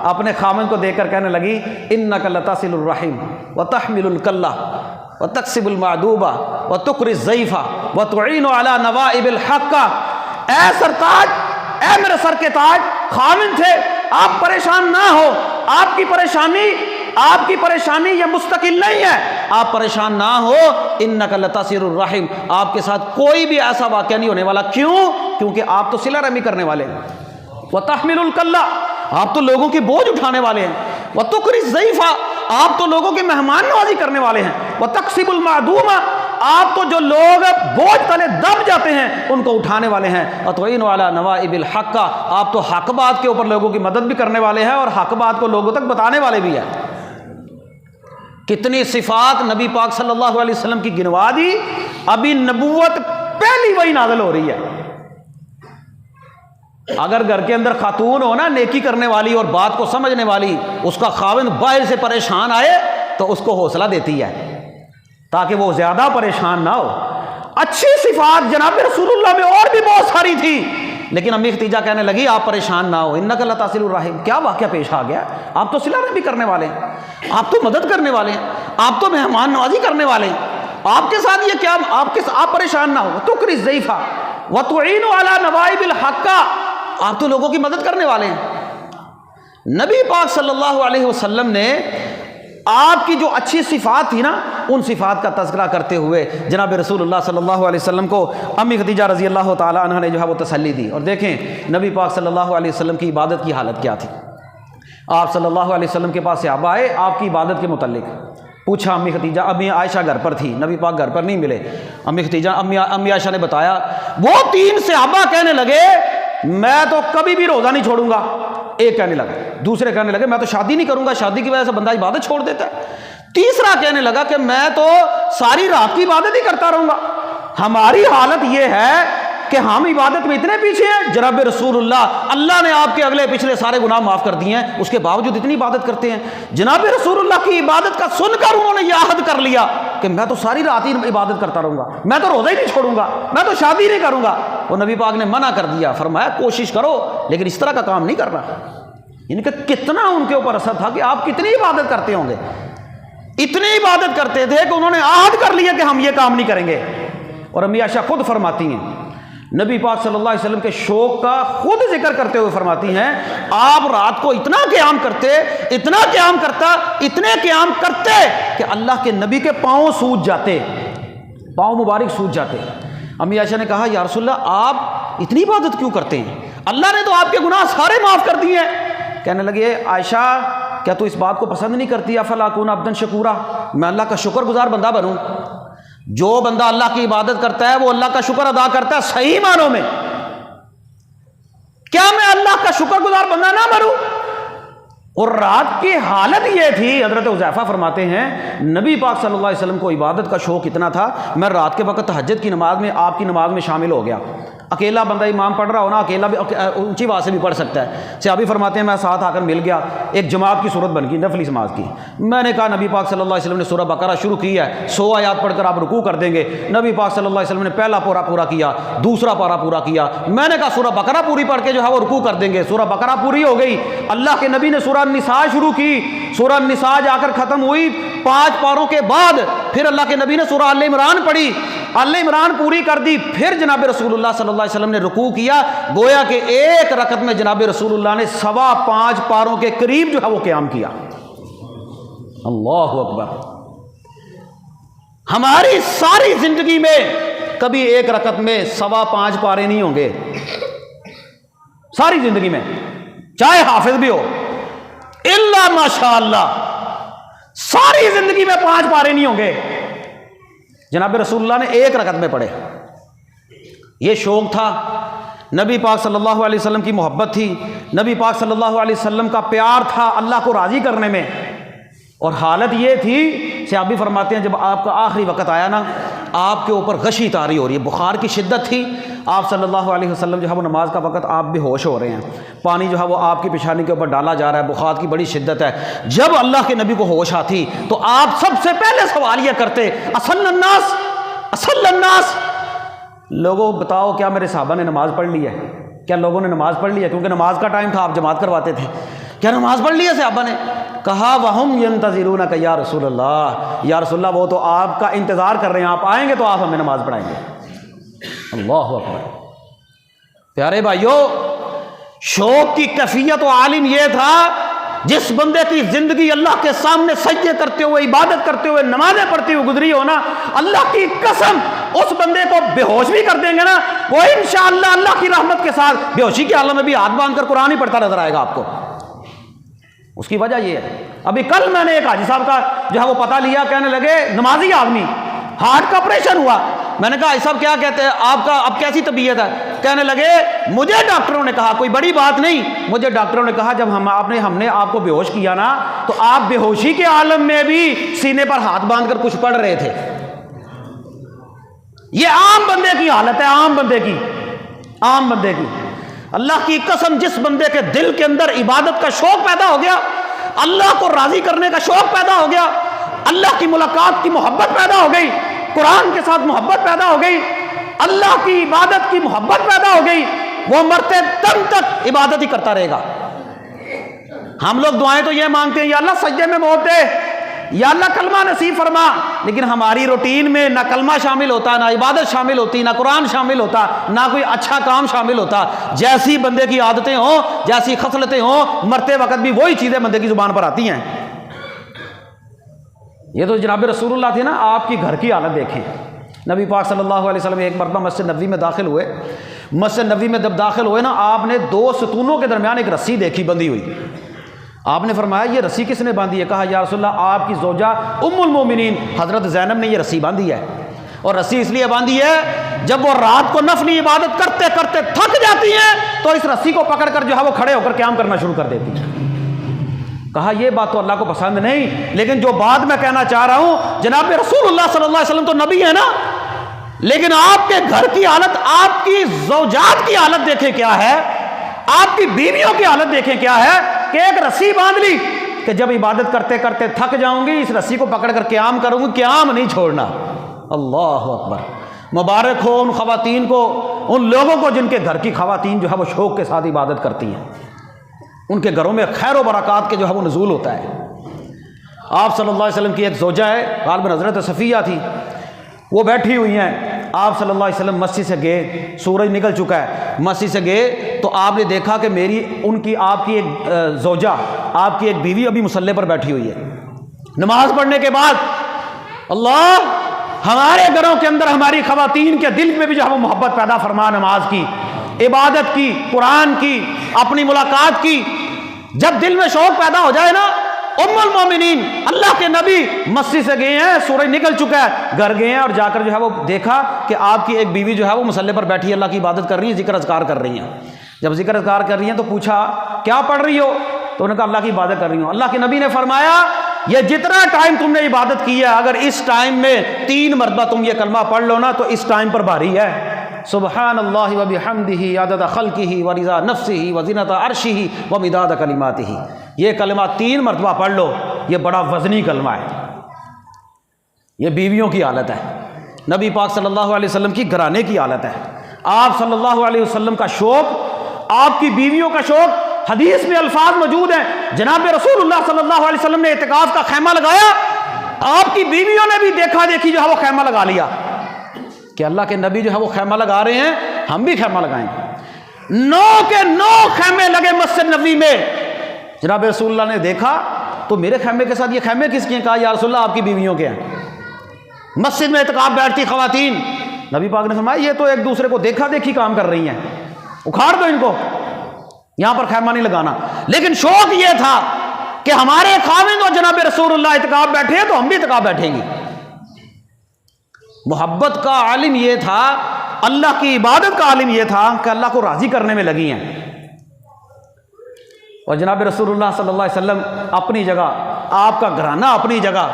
S1: اپنے خامن کو دیکھ کر کہنے لگی انک لتصل الرحم وتحمل الکلہ وتکسب المعدوبہ وتقری الضیف وتعین علی نوائب الحق. اے سرتاج، اے میرے سر کے تاج، خامن تھے، آپ پریشان نہ ہو. آپ کی پریشانی یہ مستقل نہیں ہے، آپ پریشان نہ ہو. انک لتصل الرحم، آپ کے ساتھ کوئی بھی ایسا واقعہ نہیں ہونے والا. کیوں؟ کیونکہ آپ تو صلہ رحمی کرنے والے ہیں. وتحمل الکلہ، آپ تو لوگوں کی بوجھ اٹھانے والے ہیں. وتقری الضیف، آپ تو لوگوں کی مہمان نوازی کرنے والے ہیں. وتکسب المعدوم، آپ تو جو لوگ بوجھ تلے دب جاتے ہیں ان کو اٹھانے والے ہیں. وتعین علی نوائب الحق، آپ تو حق بات کے اوپر لوگوں کی مدد بھی کرنے والے ہیں اور حق بات کو لوگوں تک بتانے والے بھی ہیں. کتنی صفات نبی پاک صلی اللہ علیہ وسلم کی گنوا دی. ابھی نبوت پہلی وہی نازل ہو رہی ہے. اگر گھر کے اندر خاتون ہو نا نیکی کرنے والی اور بات کو سمجھنے والی، اس کا خاوند باہر سے پریشان آئے تو اس کو حوصلہ دیتی ہے تاکہ وہ زیادہ پریشان نہ ہو. اچھی صفات جناب رسول اللہ میں اور بھی بہت ساری تھی، لیکن امی خدیجہ کہنے لگی آپ پریشان نہ ہو. انک لتصل الرحم، کیا واقعہ پیش آ گیا؟ آپ تو صلہ رحمی کرنے والے ہیں، آپ تو مدد کرنے والے ہیں، آپ تو مہمان نوازی کرنے والے ہیں، آپ کے ساتھ یہ کیا، آپ پریشان نہ ہو. تکری الضیفہ وتعین علی نوائب الحق، آپ تو لوگوں کی مدد کرنے والے ہیں. نبی پاک صلی اللہ علیہ وسلم نے آپ کی جو اچھی صفات تھی نا، ان صفات کا تذکرہ کرتے ہوئے جناب رسول اللہ صلی اللہ علیہ وسلم کو امی خدیجہ رضی اللہ تعالی عنہ نے جو ہے وہ تسلی دی. اور دیکھیں نبی پاک صلی اللہ علیہ وسلم کی عبادت کی حالت کیا تھی. آپ صلی اللہ علیہ وسلم کے پاس صحابہ آئے، آپ کی عبادت کے متعلق پوچھا. امی خدیجہ، امی عائشہ گھر پر تھی، نبی پاک گھر پر نہیں ملے. امی عائشہ نے بتایا، وہ 3 صحابہ کہنے لگے میں تو کبھی بھی روزہ نہیں چھوڑوں گا. ایک کہنے لگا، دوسرے کہنے لگے میں تو شادی نہیں کروں گا، شادی کی وجہ سے بندہ عبادت چھوڑ دیتا ہے. تیسرا کہنے لگا کہ میں تو ساری رات کی عبادت ہی کرتا رہوں گا. ہماری حالت یہ ہے کہ ہم عبادت میں اتنے پیچھے ہیں، جناب رسول اللہ نے آپ کے اگلے پچھلے سارے گناہ معاف کر دیے ہیں، اس کے باوجود اتنی عبادت کرتے ہیں. جناب رسول اللہ کی عبادت کا سن کر انہوں نے یہ عہد کر لیا کہ میں تو ساری رات ہی عبادت کرتا رہوں گا، میں تو روزہ ہی نہیں چھوڑوں گا، میں تو شادی نہیں کروں گا. وہ نبی پاک نے منع کر دیا، فرمایا کوشش کرو لیکن اس طرح کا کام نہیں کرنا. ان کا کتنا ان کے اوپر اثر تھا کہ آپ کتنی عبادت کرتے ہوں گے. اتنی عبادت کرتے تھے کہ انہوں نے عہد کر لیا کہ ہم یہ کام نہیں کریں گے. اور امی عائشہ خود فرماتی ہیں، نبی پاک صلی اللہ علیہ وسلم کے شوق کا خود ذکر کرتے ہوئے فرماتی ہیں، آپ رات کو اتنا قیام کرتے، اتنا قیام کرتا، اتنے قیام کرتے کہ اللہ کے نبی کے پاؤں سوج جاتے، پاؤں مبارک سوج جاتے. امی عائشہ نے کہا یا رسول اللہ آپ اتنی عبادت کیوں کرتے ہیں؟ اللہ نے تو آپ کے گناہ سارے معاف کر دیے ہیں. کہنے لگے عائشہ کیا تو اس بات کو پسند نہیں کرتی افلا اکون عبدا شکورا، میں اللہ کا شکر گزار بندہ بنوں؟ جو بندہ اللہ کی عبادت کرتا ہے وہ اللہ کا شکر ادا کرتا ہے صحیح معنوں میں. کیا میں اللہ کا شکر گزار بندہ نہ بنوں؟ اور رات کی حالت یہ تھی، حضرت حذیفہ فرماتے ہیں نبی پاک صلی اللہ علیہ وسلم کو عبادت کا شوق اتنا تھا، میں رات کے وقت تہجد کی نماز میں آپ کی نماز میں شامل ہو گیا. اکیلا بندہ امام پڑھ رہا ہو نا، اکیلا بھی اونچی آواز سے بھی پڑھ سکتا ہے. صحابی فرماتے ہیں میں ساتھ آ کر مل گیا، ایک جماعت کی صورت بن گئی نفلی نماز کی. میں نے کہا نبی پاک صلی اللہ علیہ وسلم نے سورہ بقرہ شروع کی ہے، 100 آیات پڑھ کر آپ رکوع کر دیں گے. نبی پاک صلی اللہ علیہ وسلم نے پہلا پورا پورا کیا، دوسرا پارا پورا کیا. میں نے کہا سورہ بقرہ پوری پڑھ کے جو ہے وہ رکوع کر دیں گے. سورہ بقرہ پوری ہو گئی، اللہ کے نبی نے سورہ النساء شروع کی، سورہ النساء جا کر ختم ہوئی 5 پاروں کے بعد. پھر اللہ کے نبی نے سورہ آل عمران پڑھی، آل عمران پوری کر دی. پھر جناب رسول اللہ صلی اللہ علیہ وسلم نے رکوع کیا. گویا کہ ایک رکعت میں جناب رسول اللہ نے 5.25 پاروں کے قریب جو ہے وہ قیام کیا. اللہ اکبر. ہماری ساری زندگی میں کبھی ایک رکعت میں 5.25 پارے نہیں ہوں گے، ساری زندگی میں، چاہے حافظ بھی ہو، الا ماشاء اللہ ساری زندگی میں 5 پارے نہیں ہوں گے. جناب رسول اللہ نے ایک رکعت میں پڑھے. یہ شوق تھا، نبی پاک صلی اللہ علیہ وسلم کی محبت تھی، نبی پاک صلی اللہ علیہ وسلم کا پیار تھا اللہ کو راضی کرنے میں. اور حالت یہ تھی، صحابی فرماتے ہیں جب آپ کا آخری وقت آیا نا، آپ کے اوپر غشی طاری ہو رہی ہے، بخار کی شدت تھی. آپ صلی اللہ علیہ وسلم جو ہے وہ نماز کا وقت آپ بے ہوش ہو رہے ہیں، پانی جو ہے وہ آپ کی پیشانی کے اوپر ڈالا جا رہا ہے، بخار کی بڑی شدت ہے. جب اللہ کے نبی کو ہوش آتی تو آپ سب سے پہلے سوال یہ کرتے، اصل الناس، اصل الناس، لوگوں بتاؤ کیا میرے صحابہ نے نماز پڑھ لی ہے؟ کیا لوگوں نے نماز پڑھ لی ہے؟ کیونکہ نماز کا ٹائم تھا، آپ جماعت کرواتے تھے. کیا نماز پڑھ لی ہے صحابہ نے؟ کہا وہم ینتظرونک یا رسول اللہ، یا رسول اللہ وہ تو آپ کا انتظار کر رہے ہیں، آپ آئیں گے تو آپ ہمیں نماز پڑھائیں گے. اللہ اکبر. پیارے بھائیو، شوق کی کیفیت و عالم یہ تھا، جس بندے کی زندگی اللہ کے سامنے سجدے کرتے ہوئے، عبادت کرتے ہوئے، نمازیں پڑھتے ہوئے گزری ہو نا، اللہ کی قسم اس بندے کو بے ہوش بھی کر دیں گے نا، وہ انشاءاللہ اللہ کی رحمت کے ساتھ بے ہوشی کے عالم میں بھی ہاتھ باندھ کر قرآن ہی پڑھتا نظر آئے گا آپ کو. اس کی وجہ یہ ہے، ابھی کل میں نے ایک حاجی صاحب کا جو ہے وہ پتہ لیا، کہنے لگے نمازی آدمی، ہارٹ کا آپریشن ہوا. میں نے کہا حاجی صاحب کیا کہتے ہیں آپ کا، اب کیسی طبیعت ہے؟ کہنے لگے مجھے ڈاکٹروں نے کہا، کوئی بڑی بات نہیں، مجھے ڈاکٹروں نے کہا جب ہم نے آپ کو بے ہوش کیا نا تو آپ بے ہوشی کے عالم میں بھی سینے پر ہاتھ باندھ کر کچھ پڑھ رہے تھے. یہ عام بندے کی حالت ہے، عام بندے کی، عام بندے کی. اللہ کی قسم جس بندے کے دل کے اندر عبادت کا شوق پیدا ہو گیا، اللہ کو راضی کرنے کا شوق پیدا ہو گیا، اللہ کی ملاقات کی محبت پیدا ہو گئی، قرآن کے ساتھ محبت پیدا ہو گئی، اللہ کی عبادت کی محبت پیدا ہو گئی، وہ مرتے دم تک عبادت ہی کرتا رہے گا. ہم لوگ دعائیں تو یہ مانگتے ہیں یا اللہ سجدے میں موت دے، یا اللہ کلمہ نصیب فرما، لیکن ہماری روٹین میں نہ کلمہ شامل ہوتا، نہ عبادت شامل ہوتی، نہ قرآن شامل ہوتا، نہ کوئی اچھا کام شامل ہوتا۔ جیسی بندے کی عادتیں ہوں، جیسی خصلتیں ہوں، مرتے وقت بھی وہی چیزیں بندے کی زبان پر آتی ہیں۔ یہ تو جناب رسول اللہ تھے نا، آپ کی گھر کی حالت دیکھیں۔ نبی پاک صلی اللہ علیہ وسلم ایک مرتبہ مسجد نبوی میں داخل ہوئے، مسجد نبوی میں جب داخل ہوئے نا، آپ نے 2 ستونوں کے درمیان ایک رسی دیکھی بندھی ہوئی۔ آپ نے فرمایا یہ رسی کس نے باندھی ہے؟ کہا یا رسول اللہ آپ کی زوجہ ام المومنین حضرت زینب نے یہ رسی باندھی ہے، اور رسی اس لیے باندھی ہے جب وہ رات کو نفلی عبادت کرتے کرتے تھک جاتی ہیں تو اس رسی کو پکڑ کر جو ہے وہ کھڑے ہو کر قیام کرنا شروع کر دیتی ہیں۔ کہا یہ بات تو اللہ کو پسند نہیں، لیکن جو بات میں کہنا چاہ رہا ہوں، جناب رسول اللہ صلی اللہ علیہ وسلم تو نبی ہے نا، لیکن آپ کے گھر کی حالت، آپ کی زوجات کی حالت دیکھیں کیا ہے، آپ کی بیویوں کی حالت دیکھیں کیا ہے کہ ایک رسی باندھ لی کہ جب عبادت کرتے کرتے تھک جاؤں گی اس رسی کو پکڑ کر قیام کروں گی، قیام نہیں چھوڑنا۔ اللہ اکبر! مبارک ہو ان خواتین کو، ان لوگوں کو جن کے گھر کی خواتین جو ہے وہ شوق کے ساتھ عبادت کرتی ہیں، ان کے گھروں میں خیر و برکات کے جو ہے وہ نزول ہوتا ہے۔ آپ صلی اللہ علیہ وسلم کی ایک زوجہ ہے، غالباً حضرت صفیہ تھی، وہ بیٹھی ہوئی ہیں، آپ صلی اللہ علیہ وسلم مسجد سے گئے، سورج نکل چکا ہے، مسجد سے گئے تو آپ نے دیکھا کہ آپ کی ایک زوجہ، آپ کی ایک بیوی ابھی مصلی پر بیٹھی ہوئی ہے۔ نماز پڑھنے کے بعد اللہ ہمارے گھروں کے اندر ہماری خواتین کے دل میں بھی جو ہے وہ محبت پیدا فرما، نماز کی، عبادت کی، قرآن کی، اپنی ملاقات کی۔ جب دل میں شوق پیدا ہو جائے نا، ام المومنین اللہ کے نبی مسجد سے گئے ہیں، سورج نکل چکا ہے، گھر گئے ہیں اور جا کر جو ہے وہ دیکھا کہ آپ کی ایک بیوی جو ہے وہ مصلی پر بیٹھی ہے، اللہ کی عبادت کر رہی ہے، ذکر اذکار کر رہی ہیں۔ جب ذکر اذکار کر رہی ہیں تو پوچھا کیا پڑھ رہی ہو؟ تو انہوں نے کہا اللہ کی عبادت کر رہی ہوں۔ اللہ کے نبی نے فرمایا یہ جتنا ٹائم تم نے عبادت کی ہے، اگر اس ٹائم میں 3 مرتبہ تم یہ کلمہ پڑھ لو نا تو اس ٹائم پر بھاری ہے۔ سبحان اللہ وبحمدہ عدد خلقہ ورضا نفسہ وزنۃ عرشہ ومداد کلماتہ۔ یہ کلمہ 3 مرتبہ پڑھ لو، یہ بڑا وزنی کلمہ ہے۔ یہ بیویوں کی حالت ہے، نبی پاک صلی اللہ علیہ وسلم کی گھرانے کی حالت ہے۔ آپ صلی اللہ علیہ وسلم کا شوق، آپ کی بیویوں کا شوق، حدیث میں الفاظ موجود ہیں، جناب رسول اللہ صلی اللہ علیہ وسلم نے اعتکاف کا خیمہ لگایا، آپ کی بیویوں نے بھی دیکھا دیکھی جو ہے وہ خیمہ لگا لیا کہ اللہ کے نبی جو ہے وہ خیمہ لگا رہے ہیں، ہم بھی خیمہ لگائیں گے۔ 9 کے 9 خیمے لگے مسجد نبوی میں۔ جناب رسول اللہ نے دیکھا تو میرے خیمے کے ساتھ یہ خیمے کس کے ہیں؟ کہا یا رسول اللہ آپ کی بیویوں کے ہیں۔ مسجد میں اعتکاف بیٹھتی خواتین، نبی پاک نے فرمایا یہ تو ایک دوسرے کو دیکھا دیکھی کام کر رہی ہیں، اکھاڑ دو ان کو، یہاں پر خیمہ نہیں لگانا۔ لیکن شوق یہ تھا کہ ہمارے خاوند اور جناب رسول اللہ اعتکاف بیٹھے ہیں تو ہم بھی اعتکاف بیٹھیں گے۔ محبت کا عالم یہ تھا، اللہ کی عبادت کا عالم یہ تھا کہ اللہ کو راضی کرنے میں لگی ہیں۔ اور جناب رسول اللہ صلی اللہ علیہ وسلم اپنی جگہ، آپ کا گھرانہ اپنی جگہ،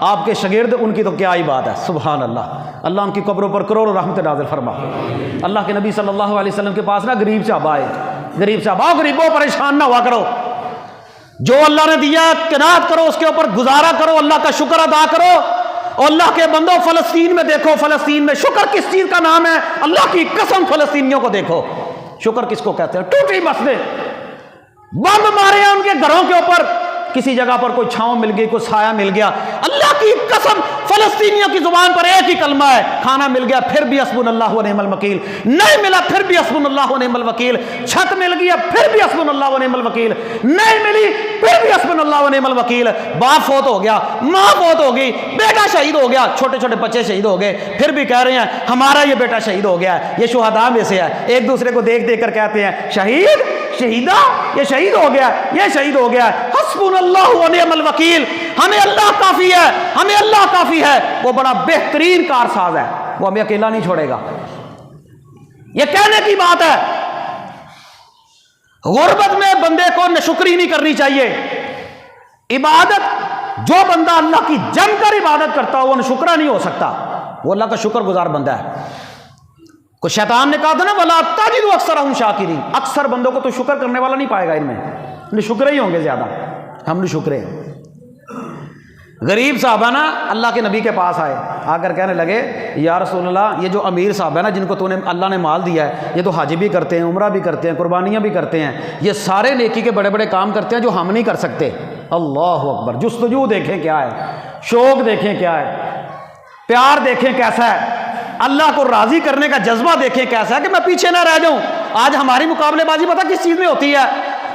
S1: آپ کے شاگرد ان کی تو کیا ہی بات ہے، سبحان اللہ۔ اللہ ان کی قبروں پر کروڑوں رحمت نازل فرما۔ اللہ کے نبی صلی اللہ علیہ وسلم کے پاس نا غریب صحابہ آئے، غریب صحابہ، غریبوں پریشان نہ ہوا کرو، جو اللہ نے دیا قناعت کرو، اس کے اوپر گزارا کرو، اللہ کا شکر ادا کرو۔ اور اللہ کے بندوں فلسطین میں دیکھو، فلسطین میں شکر کس چیز کا نام ہے؟ اللہ کی قسم فلسطینیوں کو دیکھو، شکر کس کو کہتے ہیں؟ ٹوٹی مسجدیں، بم مارے ہیں ان کے گھروں کے اوپر، کسی جگہ پر کوئی چھاؤں مل گئی، کوئی سایہ مل گیا۔ اللہ کی قسم فلسطینیوں کی زبان پر ایک ہی کلمہ ہے، کھانا مل گیا پھر بھی حسبنا اللہ و نعم الوکیل، نہیں ملا پھر بھی حسبنا اللہ و نعم الوکیل، چھت مل گیا پھر بھی حسبنا اللہ و نعم الوکیل، نہیں ملی پھر بھی حسبنا اللہ و نعم الوکیل۔ باپ فوت ہو گیا، ماں فوت ہو گئی، بیٹا شہید ہو گیا، چھوٹے چھوٹے بچے شہید ہو گئے، پھر بھی کہہ رہے ہیں ہمارا یہ بیٹا شہید ہو گیا ہے۔ یہ شہداء میں سے ہے، ایک دوسرے کو دیکھ دیکھ کر کہتے ہیں شہید، شہیدہ، یہ شہید ہو گیا، یہ شہید ہو گیا۔ حسبنا اللہ و نعم الوکیل، ہمیں اللہ کافی ہے، ہمیں اللہ کافی ہے۔ وہ بڑا بہترین کارساز ہے، وہ ہمیں اکیلا نہیں چھوڑے گا۔ یہ کہنے کی بات ہے۔ غربت میں بندے کو ناشکری نہیں کرنی چاہیے۔ عبادت، جو بندہ اللہ کی جم کر عبادت کرتا ہو وہ ناشکرا نہیں ہو سکتا، وہ اللہ کا شکر گزار بندہ ہے۔ کو شیطان نے کہا تھا نا وَلَا تَجِدُ أَكْثَرَهُمْ شَاكِرِينَ، اکثر بندوں کو تو شکر کرنے والا نہیں پائے گا، ان میں شکر ہی ہوں گے زیادہ، ہم نہیں شکرے۔ غریب صاحبہ نا اللہ کے نبی کے پاس آئے، آ کر کہنے لگے یا رسول اللہ، یہ جو امیر صاحب ہے نا جن کو تو نے اللہ نے مال دیا ہے، یہ تو حج بھی کرتے ہیں، عمرہ بھی کرتے ہیں، قربانیاں بھی کرتے ہیں، یہ سارے نیکی کے بڑے بڑے کام کرتے ہیں جو ہم نہیں کر سکتے۔ اللہ اکبر، جستجو دیکھیں کیا ہے۔ شوق دیکھیں کیا ہے، پیار دیکھیں کیسا ہے، اللہ کو راضی کرنے کا جذبہ دیکھیں کیسا ہے کہ میں پیچھے نہ رہ جاؤں۔ آج ہماری مقابلے بازی پتہ کس چیز میں ہوتی ہے؟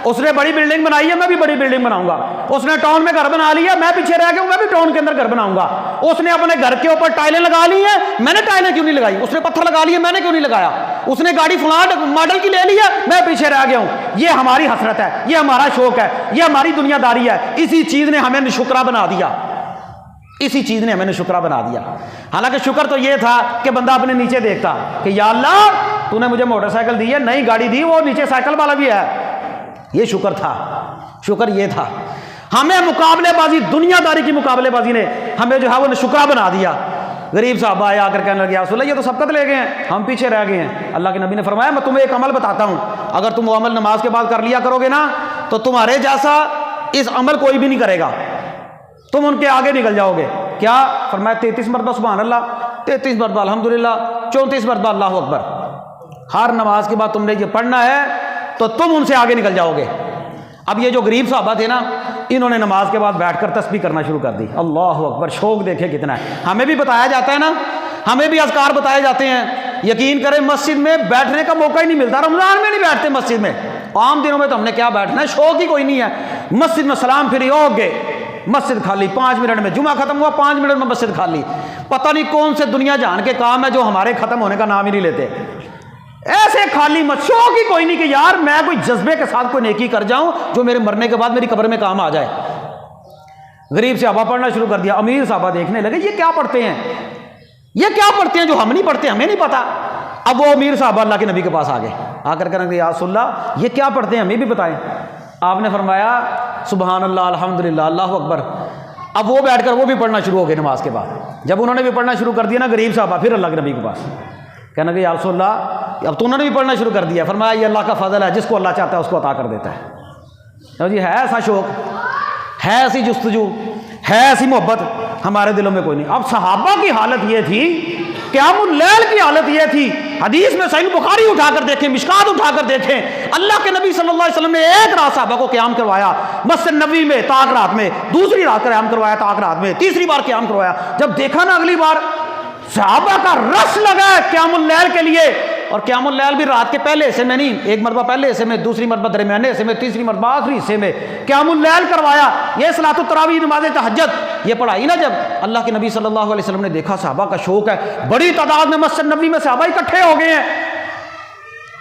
S1: اس نے بڑی بلڈنگ بنائی ہے، میں بھی بڑی بلڈنگ بناؤں گا۔ اس نے ٹاؤن میں گھر بنا لیا، میں پیچھے رہ گیا ہوں، میں بھی ٹاؤن کے اندر گھر بناؤں گا۔ اس نے اپنے گھر کے اوپر ٹائلیں لگا لی ہیں، میں نے ٹائلیں کیوں نہیں لگائی؟ اس نے پتھر لگا لیے، میں نے کیوں نہیں لگایا؟ اس نے گاڑی فلاں ماڈل کی لے لی ہے، میں پیچھے رہ گیا ہوں۔ یہ ہماری حسرت ہے، یہ ہمارا شوق ہے، یہ ہماری دنیا داری ہے۔ اسی چیز نے ہمیں نشکرا بنا دیا، اسی چیز نے ہمیں شکرا بنا دیا۔ حالانکہ شکر تو یہ تھا کہ بندہ اپنے نیچے دیکھتا کہ یا اللہ تو نے مجھے موٹر سائیکل دی ہے، نئی گاڑی دی، وہ نیچے سائیکل والا بھی ہے۔ یہ شکر تھا، شکر یہ تھا۔ ہمیں مقابلے بازی، دنیا داری کی مقابلے بازی نے ہمیں جو ہے وہ شکرا بنا دیا۔ غریب صاحب آیا آ کر کہنے لگے یا رسول اللہ یہ تو سبقت لے گئے ہیں، ہم پیچھے رہ گئے ہیں۔ اللہ کے نبی نے فرمایا میں تمہیں ایک عمل بتاتا ہوں، اگر تم وہ عمل نماز کے بعد کر لیا کرو گے نا تو تمہارے جیسا اس عمل کوئی بھی نہیں کرے گا، تم ان کے آگے نکل جاؤ گے۔ کیا فرمایا؟ 33 مرتبہ سبحان اللہ، 33 مرتبہ الحمدللہ، 34 مرتبہ اللہ اکبر۔ ہر نماز کے بعد تم نے یہ پڑھنا ہے تو تم ان سے آگے نکل جاؤ گے۔ اب یہ جو غریب صحابہ تھے نا، انہوں نے نماز کے بعد بیٹھ کر تسبیح کرنا شروع کر دی۔ اللہ اکبر، شوق دیکھے کتنا ہے۔ ہمیں بھی بتایا جاتا ہے نا، ہمیں بھی اذکار بتائے جاتے ہیں۔ یقین کریں مسجد میں بیٹھنے کا موقع ہی نہیں ملتا، رمضان میں نہیں بیٹھتے مسجد میں، عام دنوں میں تو ہم نے کیا بیٹھنا ہے، شوق ہی کوئی نہیں ہے۔ مسجد میں سلام پھری ہو گئے، مسجد خالی، 5 منٹ میں جمعہ ختم ہوا، 5 منٹ میں مسجد خالی۔ پتہ نہیں کون سے دنیا جہان کے کام ہے جو ہمارے ختم ہونے کا نام ہی نہیں لیتے۔ ایسے خالی شوق ہی کوئی نہیں کہ یار میں کوئی جذبے کے ساتھ کوئی نیکی کر جاؤں جو میرے مرنے کے بعد میری قبر میں کام آ جائے۔ غریب صحابہ پڑھنا شروع کر دیا، امیر صحابہ دیکھنے لگے یہ کیا پڑھتے ہیں، یہ کیا پڑھتے ہیں جو ہم نہیں پڑھتے، ہمیں نہیں پتا۔ اب وہ امیر صحابہ اللہ کے نبی کے پاس آ گئے، آ کر کہنے لگے یا رسول اللہ یہ کیا پڑھتے ہیں، ہمیں بھی بتائیں۔ آپ نے فرمایا سبحان اللہ، الحمدللہ، اللہ اکبر۔ اب وہ بیٹھ کر وہ بھی پڑھنا شروع ہو گئے نماز کے بعد۔ جب انہوں نے بھی پڑھنا شروع کر دیا نا غریب صحابہ، پھر اللہ کے نبی کے پاس کہنے لگے یا رسول اللہ اب تو انہوں نے بھی پڑھنا شروع کر دیا۔ فرمایا یہ اللہ کا فضل ہے، جس کو اللہ چاہتا ہے اس کو عطا کر دیتا ہے۔ جی ہے ایسا شوق، ہے ایسی جستجو، ہے ایسی محبت ہمارے دلوں میں کوئی نہیں۔ اب صحابہ کی حالت یہ تھی، قیام اللیل کی حالت یہ تھی۔ حدیث میں صحیح بخاری اٹھا کر دیکھیں، مشکات اٹھا کر دیکھیں، اللہ کے نبی صلی اللہ علیہ وسلم نے ایک رات صحابہ کو قیام کروایا مسجد نبوی میں تاک رات میں، دوسری رات قیام کروایا تاک رات میں، تیسری بار قیام کروایا۔ جب دیکھا نا اگلی بار صحابہ کا رش لگا ہے قیام اللیل کے لیے، اور قیام اللیل بھی رات کے پہلے حصے میں نہیں، ایک مرتبہ پہلے حصے میں، دوسری مرتبہ درمیانے حصے میں، تیسری مرتبہ آخری حصے میں قیام اللیل کروایا۔ یہ صلاۃ التراویح، نماز تہجد یہ پڑھائی نا۔ جب اللہ کے نبی صلی اللہ علیہ وسلم نے دیکھا صحابہ کا شوق ہے، بڑی تعداد میں مسجد نبوی میں صحابہ اکٹھے ہو گئے ہیں۔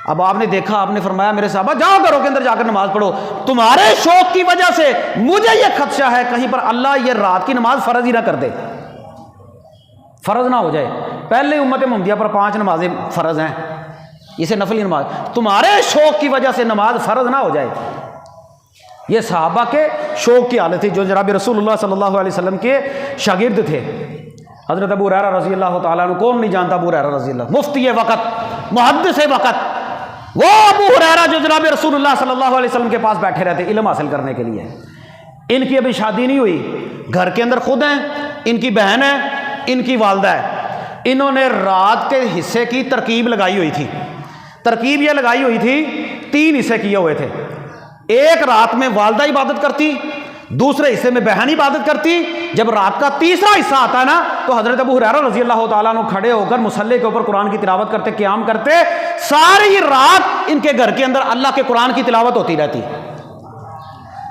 S1: اب آپ نے دیکھا، آپ نے فرمایا میرے صحابہ جاؤ گھروں کے اندر جا کر نماز پڑھو، تمہارے شوق کی وجہ سے مجھے یہ خدشہ ہے کہیں پر اللہ یہ رات کی نماز فرض ہی نہ کر دے، فرض نہ ہو جائے۔ پہلے امت محمدیہ پر 5 نمازیں فرض ہیں، اسے نفلی نماز، تمہارے شوق کی وجہ سے نماز فرض نہ ہو جائے۔ یہ صحابہ کے شوق کی حالت تھی، جو جناب رسول اللہ صلی اللہ علیہ وسلم کے شاگرد تھے۔ حضرت ابو ہریرہ رضی اللہ تعالیٰ عنہ، کون نہیں جانتا ابو ہریرہ رضی اللہ، مفتی وقت، محدث وقت، وہ ابو ہریرہ جو جناب رسول اللہ صلی اللہ علیہ وسلم کے پاس بیٹھے رہتے علم حاصل کرنے کے لیے۔ ان کی ابھی شادی نہیں ہوئی، گھر کے اندر خود ہیں، ان کی بہن ہے، ان کی والدہ ہے۔ انہوں نے رات کے حصے کی ترکیب لگائی ہوئی تھی۔ ترکیب یہ لگائی ہوئی تھی، 3 حصے کیے ہوئے تھے۔ ایک رات میں والدہ عبادت کرتی، دوسرے حصے میں بہن عبادت کرتی۔ جب رات کا تیسرا حصہ آتا ہے نا تو حضرت ابو ہریرہ رضی اللہ تعالیٰ عنہ کھڑے ہو کر مصلی کے اوپر قرآن کی تلاوت کرتے، قیام کرتے، ساری رات ان کے گھر کے اندر اللہ کے قرآن کی تلاوت ہوتی رہتی۔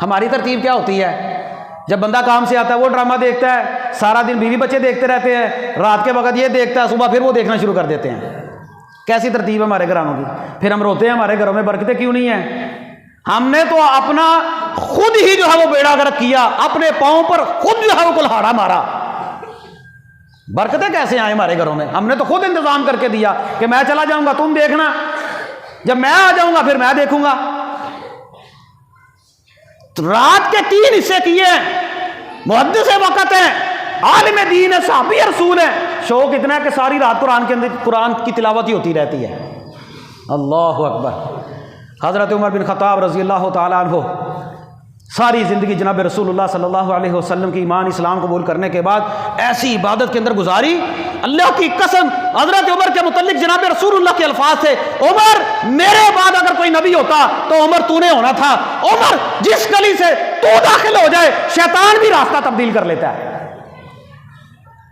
S1: ہماری ترتیب کیا ہوتی ہے؟ جب بندہ کام سے آتا ہے وہ ڈرامہ دیکھتا ہے، سارا دن بیوی بچے دیکھتے رہتے ہیں، رات کے وقت یہ دیکھتا ہے، صبح پھر وہ دیکھنا شروع کر دیتے ہیں۔ کیسی ترتیب ہے ہمارے گھرانوں کی؟ پھر ہم روتے ہیں ہمارے گھروں میں برکتیں کیوں نہیں ہیں؟ ہم نے تو اپنا خود ہی جو ہے وہ بیڑا گرک کیا، اپنے پاؤں پر خود جو ہے وہ کلہاڑا مارا۔ برکتیں کیسے آئیں ہمارے گھروں میں؟ ہم نے تو خود انتظام کر کے دیا کہ میں چلا جاؤں گا تم دیکھنا، جب میں آ جاؤں گا پھر میں دیکھوں گا۔ تو رات کے 3 حصے کیے ہیں، محدث وقت ہیں، عالم دین ہے، صحابی رسول ہے۔ شوق اتنا ہے کہ ساری رات قرآن کے اندر قرآن کی تلاوت ہی ہوتی رہتی ہے۔ اللہ اکبر۔ حضرت عمر بن خطاب رضی اللہ تعالیٰ عنہ ساری زندگی جناب رسول اللہ صلی اللہ علیہ وسلم کی ایمان اسلام قبول کرنے کے بعد ایسی عبادت کے اندر گزاری، اللہ کی قسم حضرت عمر کے متعلق جناب رسول اللہ کے الفاظ تھے، عمر میرے بعد اگر کوئی نبی ہوتا تو عمر تو نے ہونا تھا۔ عمر جس گلی سے تو داخل ہو جائے شیطان بھی راستہ تبدیل کر لیتا ہے۔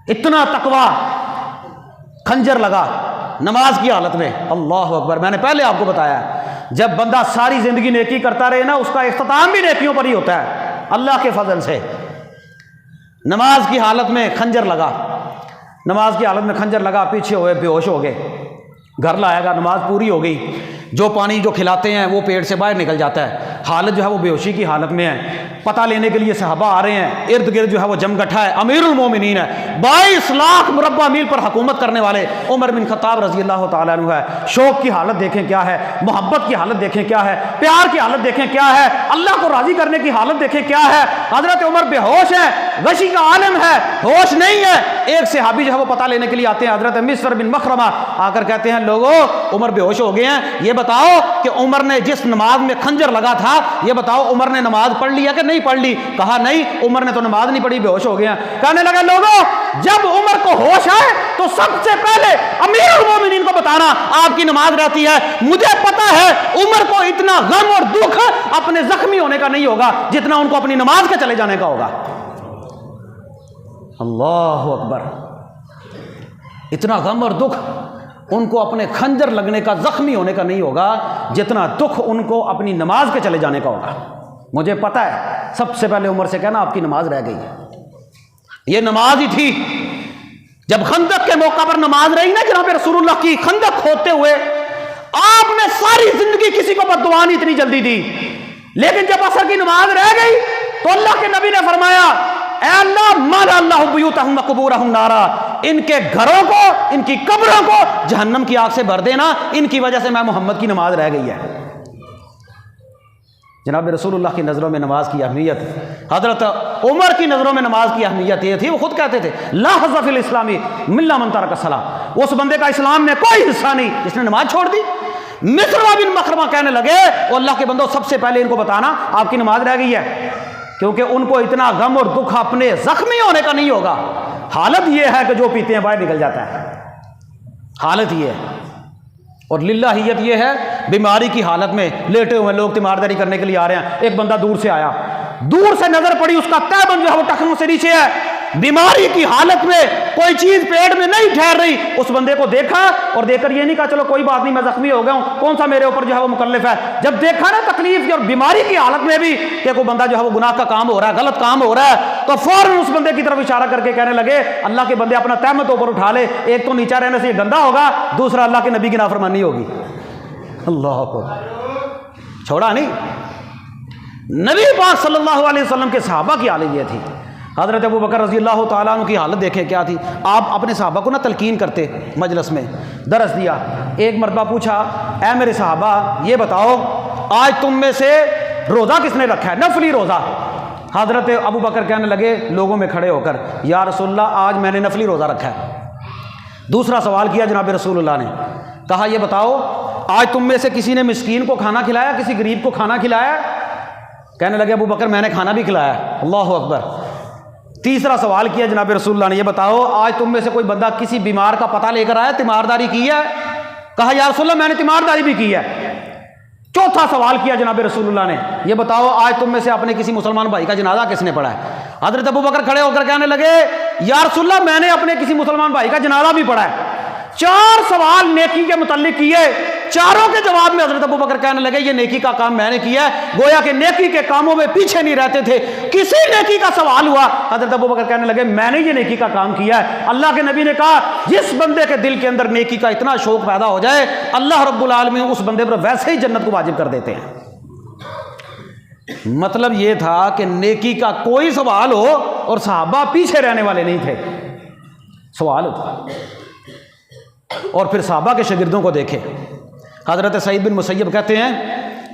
S1: اتنا تقویٰ، خنجر لگا نماز کی حالت میں. اللہ اکبر. میں نے پہلے آپ کو بتایا جب بندہ ساری زندگی نیکی کرتا رہے نا اس کا اختتام بھی نیکیوں پر ہی ہوتا ہے اللہ کے فضل سے. نماز کی حالت میں خنجر لگا، نماز کی حالت میں خنجر لگا، پیچھے ہوئے، بے ہوش ہو گئے. گھر لایا گا، نماز پوری ہو گئی، جو پانی جو کھلاتے ہیں وہ پیٹ سے باہر نکل جاتا ہے، حالت جو ہے وہ بے ہوشی کی حالت میں ہے. پتہ لینے کے لیے صحابہ آ رہے ہیں، ارد گرد جو ہے وہ جمگٹھا ہے، امیر المومنین ہے، 22 لاکھ مربع میل پر حکومت کرنے والے عمر بن خطاب رضی اللہ تعالیٰ عنہ ہے. شوق کی حالت دیکھیں کیا ہے، محبت کی حالت دیکھیں کیا ہے، پیار کی حالت دیکھیں کیا ہے، اللہ کو راضی کرنے کی حالت دیکھیں کیا ہے. حضرت عمر بے ہوش ہے، غشی کا عالم ہے، ہوش نہیں ہے. ایک صحابی جو ہے وہ پتہ لینے کے لیے آتے ہیں، حضرت مسور بن مخرمہ آ کر کہتے ہیں لوگوں عمر بے ہوش ہو گئے ہیں، یہ بتاؤ کہ عمر نے جس نماز میں خنجر لگا تھا یہ بتاؤ عمر نے نماز پڑھ لی ہے کہ نہیں پڑھ لی؟ کہا نہیں، عمر نے تو نماز نہیں پڑھی، بے ہوش ہو گئے ہیں. کہنے لگے لوگوں جب عمر کو ہوش آئے تو سب سے پہلے امیر المومنین کو بتانا آپ کی نماز رہتی ہے. مجھے پتا ہے عمر کو اتنا غم اور دکھ اپنے زخمی ہونے کا نہیں ہوگا جتنا ان کو اپنی نماز کے چلے جانے کا ہوگا. اللہ اکبر. اتنا غم اور دکھ ان کو اپنے خنجر لگنے کا، زخمی ہونے کا نہیں ہوگا جتنا دکھ ان کو اپنی نماز کے چلے جانے کا ہوگا. مجھے پتا ہے. سب سے پہلے عمر سے کہنا آپ کی نماز رہ گئی ہے. یہ نماز ہی تھی. جب خندق کے موقع پر نماز رہی نا جناب رسول اللہ کی، خندق کھودتے ہوئے آپ نے ساری زندگی کسی کو بد دعا نہیں اتنی جلدی دی، لیکن جب عصر کی نماز رہ گئی تو اللہ کے نبی نے فرمایا اے اللہ مالا اللہ بیوتہم وقبورہم نارا، ان کے گھروں کو، ان کی قبروں کو جہنم کی آگ سے بھر دینا، ان کی وجہ سے میں محمد کی نماز رہ گئی ہے. جناب رسول اللہ کی نظروں میں نماز کی اہمیت، حضرت عمر کی نظروں میں نماز کی اہمیت یہ تھی، وہ خود کہتے تھے لا حظ فی الاسلامی ملا من ترک الصلاۃ، اس بندے کا اسلام میں کوئی حصہ نہیں جس نے نماز چھوڑ دی. مسروہ بن مخرمہ کہنے لگے او اللہ کے بندو سب سے پہلے ان کو بتانا آپ کی نماز رہ گئی ہے، کیونکہ ان کو اتنا غم اور دکھ اپنے زخمی ہونے کا نہیں ہوگا. حالت یہ ہے کہ جو پیتے ہیں باہر نکل جاتا ہے، حالت یہ ہے. اور للہیت یہ ہے بیماری کی حالت میں لیٹے ہوئے لوگ تیمارداری کرنے کے لیے آ رہے ہیں، ایک بندہ دور سے آیا، دور سے نظر پڑی اس کا تہبند جو ہے وہ ٹخنوں سے نیچے ہے، بیماری کی حالت میں کوئی چیز پیٹ میں نہیں ٹھہر رہی. اس بندے کو دیکھا اور دیکھ کر یہ نہیں کہا چلو کوئی بات نہیں میں زخمی ہو گیا ہوں، کون سا میرے اوپر جو ہے وہ مکلف ہے. جب دیکھا نا تکلیف کی اور بیماری کی حالت میں بھی کہ کوئی بندہ جو ہے وہ گناہ کا کام ہو رہا ہے، غلط کام ہو رہا ہے، تو فوراً اس بندے کی طرف اشارہ کر کے کہنے لگے اللہ کے بندے اپنا تہمت اوپر اٹھا لے، ایک تو نیچا رہنے سے یہ گندا ہوگا، دوسرا اللہ کے نبی کی نافرمانی ہوگی. اللہ کو چھوڑا نہیں. نبی پاک صلی اللہ علیہ وسلم کے صحابہ کی حالت یہ تھی. حضرت ابو بکر رضی اللہ تعالیٰ عنہ کی حالت دیکھیں کیا تھی. آپ اپنے صحابہ کو نہ تلقین کرتے، مجلس میں درس دیا. ایک مرتبہ پوچھا اے میرے صحابہ یہ بتاؤ آج تم میں سے روزہ کس نے رکھا ہے، نفلی روزہ؟ حضرت ابو بکر کہنے لگے لوگوں میں کھڑے ہو کر یا رسول اللہ آج میں نے نفلی روزہ رکھا ہے. دوسرا سوال کیا جناب رسول اللہ نے، کہا یہ بتاؤ آج تم میں سے کسی نے مسکین کو کھانا کھلایا، کسی غریب کو کھانا کھلایا؟ کہنے لگے ابو بکر میں نے کھانا بھی کھلایا. اللہ اکبر. تیسرا سوال کیا جناب رسول اللہ نے یہ بتاؤ آج تم میں سے کوئی بندہ کسی بیمار کا پتہ لے کر آیا، تیمارداری کی ہے؟ کہا یا رسول اللہ میں نے تیمارداری بھی کی ہے. چوتھا سوال کیا جناب رسول اللہ نے یہ بتاؤ آج تم میں سے اپنے کسی مسلمان بھائی کا جنازہ کس نے پڑھا ہے؟ حضرت ابو بکر کھڑے ہو کر کہنے لگے یا رسول اللہ میں نے اپنے کسی مسلمان بھائی کا جنازہ بھی پڑھا ہے. 4 سوال نیکی کے متعلق کیے، چاروں کے جواب میں حضرت ابو بکر کہنے لگے یہ نیکی کا کام میں نے کیا ہے. گویا کہ نیکی کے کاموں میں پیچھے نہیں رہتے تھے. کسی نیکی کا سوال ہوا حضرت ابو بکر کہنے لگے میں نے یہ نیکی کا کام کیا ہے. اللہ کے نبی نے کہا جس بندے کے دل کے اندر نیکی کا اتنا شوق پیدا ہو جائے اللہ رب العالمین اس بندے پر ویسے ہی جنت کو واجب کر دیتے ہیں. مطلب یہ تھا کہ نیکی کا کوئی سوال ہو اور صحابہ پیچھے رہنے والے نہیں تھے، سوال ہوتا. اور پھر صحابہ کے شاگردوں کو دیکھے. حضرت سعید بن مسیب کہتے ہیں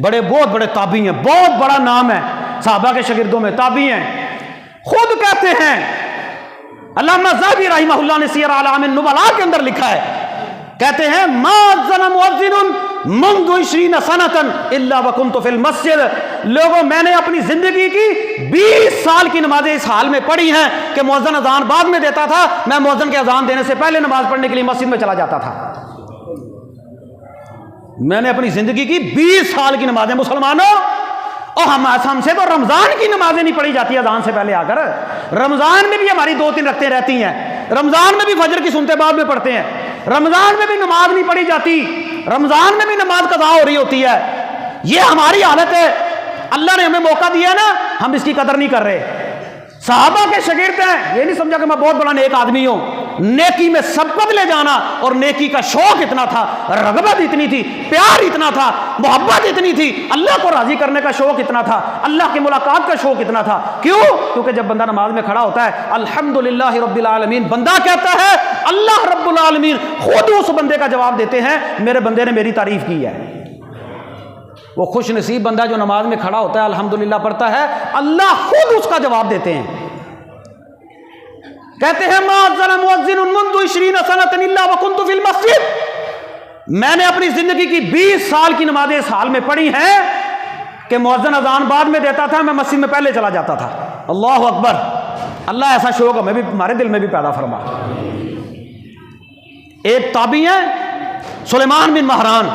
S1: بہت بڑے تابعی ہیں، بہت بڑا نام ہے صحابہ کے شاگردوں میں، تابعی ہیں. خود کہتے ہیں علامہ ذہبی رحمہ اللہ نے سیر اعلام النبلاء کے اندر لکھا ہے، کہتے ہیں ما اذن مؤذن منذ 20 سنۃ الا وكنت في المسجد. لوگوں میں نے اپنی زندگی کی 20 سال کی نمازیں اس حال میں پڑھی ہیں کہ مؤذن اذان بعد میں دیتا تھا، میں مؤذن کے اذان دینے سے پہلے نماز پڑھنے کے لیے مسجد میں چلا جاتا تھا. میں نے اپنی زندگی کی 20 سال کی نمازیں، مسلمانوں اور ہم سے تو رمضان کی نمازیں نہیں پڑھی جاتی اذان سے پہلے آ کر. رمضان میں بھی ہماری 2-3 رکعتیں رہتی ہیں، رمضان میں بھی فجر کی سنتے بعد میں پڑھتے ہیں، رمضان میں بھی نماز نہیں پڑھی جاتی، رمضان میں بھی نماز قضا ہو رہی ہوتی ہے۔ یہ ہماری حالت ہے، اللہ نے ہمیں موقع دیا نا، ہم اس کی قدر نہیں کر رہے۔ صحابہ کے شاگرد ہیں، یہ نہیں سمجھا کہ میں بہت بڑا نیک آدمی ہوں، نیکی میں سبقت لے جانا اور نیکی کا شوق اتنا تھا، رغبت اتنی تھی، پیار اتنا تھا، محبت اتنی تھی، اللہ کو راضی کرنے کا شوق اتنا تھا، اللہ کی ملاقات کا شوق اتنا تھا۔ کیوں؟ کیونکہ جب بندہ نماز میں کھڑا ہوتا ہے الحمدللہ رب العالمین بندہ کہتا ہے، اللہ رب العالمین خود اس بندے کا جواب دیتے ہیں، میرے بندے نے میری تعریف کی ہے۔ وہ خوش نصیب بندہ جو نماز میں کھڑا ہوتا ہے الحمدللہ پڑھتا ہے، اللہ خود اس کا جواب دیتے ہیں۔ کہتے ہیں ما اذن مؤذن منذ 20 سنۃ الا وكنت في المسجد، میں نے اپنی زندگی کی 20 سال کی نمازیں اس حال میں پڑھی ہیں کہ مؤذن اذان بعد میں دیتا تھا، میں مسجد میں پہلے چلا جاتا تھا۔ اللہ اکبر، اللہ ایسا شوق ہمیں بھی، ہمارے دل میں بھی پیدا فرما۔ ایک تابعی ہیں سلیمان بن مہران،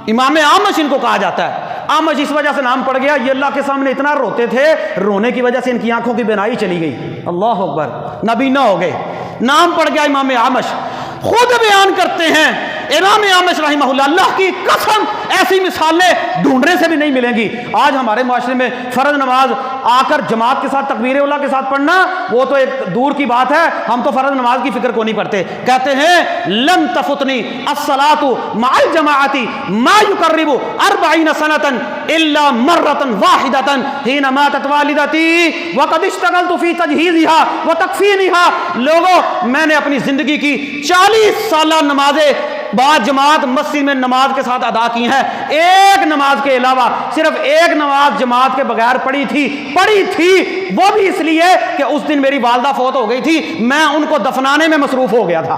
S1: امام اعمش ان کو کہا جاتا ہے۔ اعمش اس وجہ سے نام پڑ گیا، یہ اللہ کے سامنے اتنا روتے تھے، رونے کی وجہ سے ان کی آنکھوں کی بینائی چلی گئی۔ اللہ اکبر، نابینا ہو گئے، نام پڑ گیا امام اعمش۔ خود بیان کرتے ہیں امام اعمش رحمہ اللہ، اللہ کی قسم ایسی مثالیں ڈھونڈنے سے بھی نہیں ملیں گی۔ آج ہمارے معاشرے میں فرض نماز آ کر جماعت کے ساتھ تکبیر اولیٰ کے ساتھ پڑھنا وہ تو ایک دور کی بات ہے، ہم تو فرض نماز کی فکر کو نہیں پڑھتے۔ کہتے ہیں لن تفتنی الصلاۃ مع الجماعۃ ما یقرب 40 سنۃ الا مرۃ واحدۃ حين ماتت والدتی وقد اشتغلت فی تجہیزها وتکفینها۔ لوگوں، میں نے اپنی زندگی کی 40 سالہ نمازیں با جماعت مسجد میں نماز کے ساتھ ادا کی ہیں، ایک نماز کے علاوہ صرف ایک نماز جماعت کے بغیر پڑھی تھی، وہ بھی اس لیے کہ اس دن میری والدہ فوت ہو گئی تھی، میں ان کو دفنانے میں مصروف ہو گیا تھا۔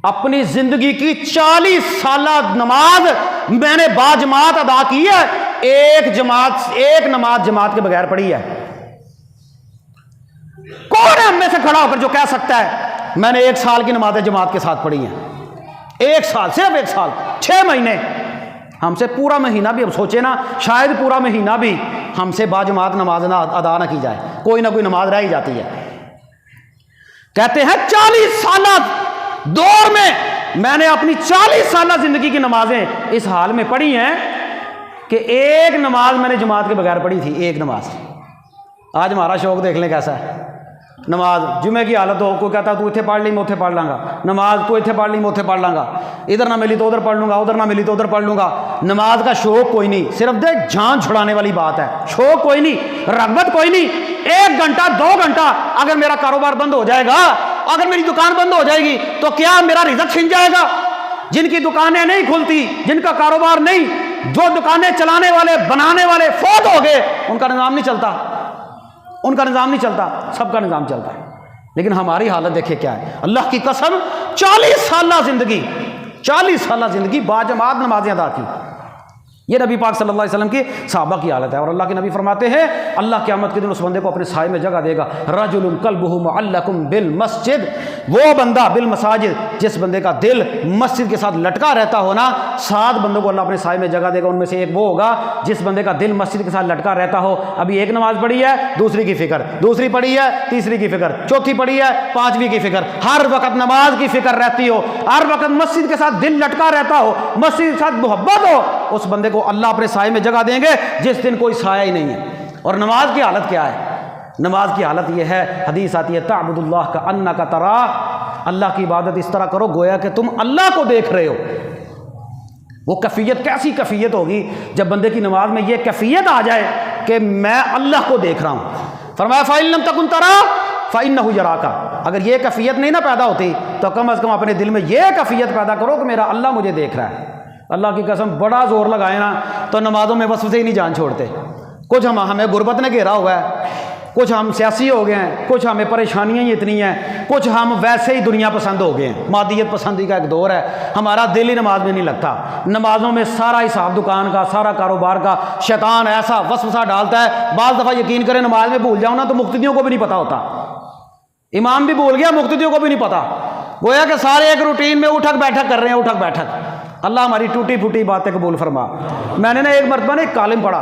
S1: اپنی زندگی کی 40 سالہ نماز میں نے با جماعت ادا کی ہے، ایک نماز جماعت کے بغیر پڑھی ہے۔ کون ہے ہم میں سے کھڑا ہو کر جو کہہ سکتا ہے میں نے 1 سال کی نمازیں جماعت کے ساتھ پڑھی ہیں؟ 1 سال، صرف 1 سال، 6 مہینے۔ ہم سے پورا مہینہ بھی، ہم سوچے نا، شاید پورا مہینہ بھی ہم سے با جماعت نماز نہ ادا نہ کی جائے، کوئی نہ کوئی نماز رہ ہی جاتی ہے۔ کہتے ہیں 40 سالہ دور میں نے اپنی 40 سالہ زندگی کی نمازیں اس حال میں پڑھی ہیں کہ ایک نماز میں نے جماعت کے بغیر پڑھی تھی، ایک نماز۔ آج ہمارا شوق دیکھ لیں کیسا ہے۔ نماز جمعے کی حالت ہو، کوئی کہتا تو اتنے پڑھ لی میں اتنے پڑھ لوں گا، نماز تو اتنے پڑھ لی میں اتنے پڑھ لوں گا، ادھر نہ ملی تو ادھر پڑھ لوں گا، ادھر نہ ملی تو ادھر پڑھ لوں گا۔ نماز کا شوق کوئی نہیں، صرف جان چھڑانے والی بات ہے، شوق کوئی نہیں، رغبت کوئی نہیں۔ 1 گھنٹہ 2 گھنٹہ اگر میرا کاروبار بند ہو جائے گا، اگر میری دکان بند ہو جائے گی تو کیا میرا رزق چھن جائے گا؟ جن کی دکانیں نہیں کھلتی، جن کا کاروبار نہیں، جو دکانیں چلانے والے بنانے والے فوت ہو گئے، ان کا نظام نہیں چلتا، ان کا نظام نہیں چلتا، سب کا نظام چلتا ہے۔ لیکن ہماری حالت دیکھیں کیا ہے۔ اللہ کی قسم 40 سالہ زندگی با جماعت نمازیں ادا کی، یہ نبی پاک صلی اللہ علیہ وسلم کی صحابہ کی حالت ہے۔ اور اللہ کے نبی فرماتے ہیں اللہ قیامت کے دن اس بندے کو اپنے سائے میں جگہ دے گا، رجل قلبہ معلق بالمسجد، وہ بندہ بالمساجد جس بندے کا دل مسجد کے ساتھ لٹکا رہتا ہو نا، 7 بندوں کو اللہ اپنے سائے میں جگہ دے گا، ان میں سے ایک وہ ہوگا جس بندے کا دل مسجد کے ساتھ لٹکا رہتا ہو۔ ابھی ایک نماز پڑھی ہے، دوسری کی فکر، دوسری پڑھی ہے، تیسری کی فکر، چوتھی پڑھی ہے، 5ویں کی فکر، ہر وقت نماز کی فکر رہتی ہو، ہر وقت مسجد کے ساتھ دل لٹکا رہتا ہو، مسجد کے ساتھ محبت ہو، اس بندے کو اللہ اپنے سائے میں جگہ دیں گے جس دن کوئی سایہ ہی نہیں ہے۔ اور نماز کی حالت کیا ہے؟ نماز کی حالت یہ ہے، حدیث آتی ہے تعبد اللہ کا انک تراہ، اللہ کی عبادت اس طرح کرو گویا کہ تم اللہ کو دیکھ رہے ہو۔ وہ کیفیت کیسی کیفیت ہوگی جب بندے کی نماز میں یہ کیفیت آ جائے کہ میں اللہ کو دیکھ رہا ہوں۔ فرمایا فَإِن لَمْ تَكُنْ تَرَاهُ فَإِنَّهُ يَرَاكَ، اگر یہ کیفیت نہیں نہ پیدا ہوتی تو کم از کم اپنے دل میں یہ کیفیت پیدا کرو کہ میرا اللہ مجھے دیکھ رہا ہے۔ اللہ کی قسم بڑا زور لگائے نا تو نمازوں میں وسوسے ہی نہیں جان چھوڑتے۔ کچھ ہمیں غربت نے گھیرا ہوا ہے، کچھ ہم سیاسی ہو گئے ہیں، کچھ ہمیں پریشانیاں ہی اتنی ہیں، کچھ ہم ویسے ہی دنیا پسند ہو گئے ہیں، مادیت پسندی کا ایک دور ہے، ہمارا دل ہی نماز میں نہیں لگتا۔ نمازوں میں سارا حساب دکان کا، سارا کاروبار کا شیطان ایسا وسوسہ ڈالتا ہے، بعض دفعہ یقین کریں نماز میں بھول جاؤں نا تو مقتدیوں کو بھی نہیں پتا ہوتا، امام بھی بھول گیا مقتدیوں کو بھی نہیں پتا، گویا کہ سارے ایک روٹین میں اٹھک بیٹھک کر رہے ہیں، اٹھک بیٹھک۔ اللہ ہماری ٹوٹی پھوٹی باتیں قبول فرما۔ میں نے نا ایک مرتبہ ایک کالم پڑھا،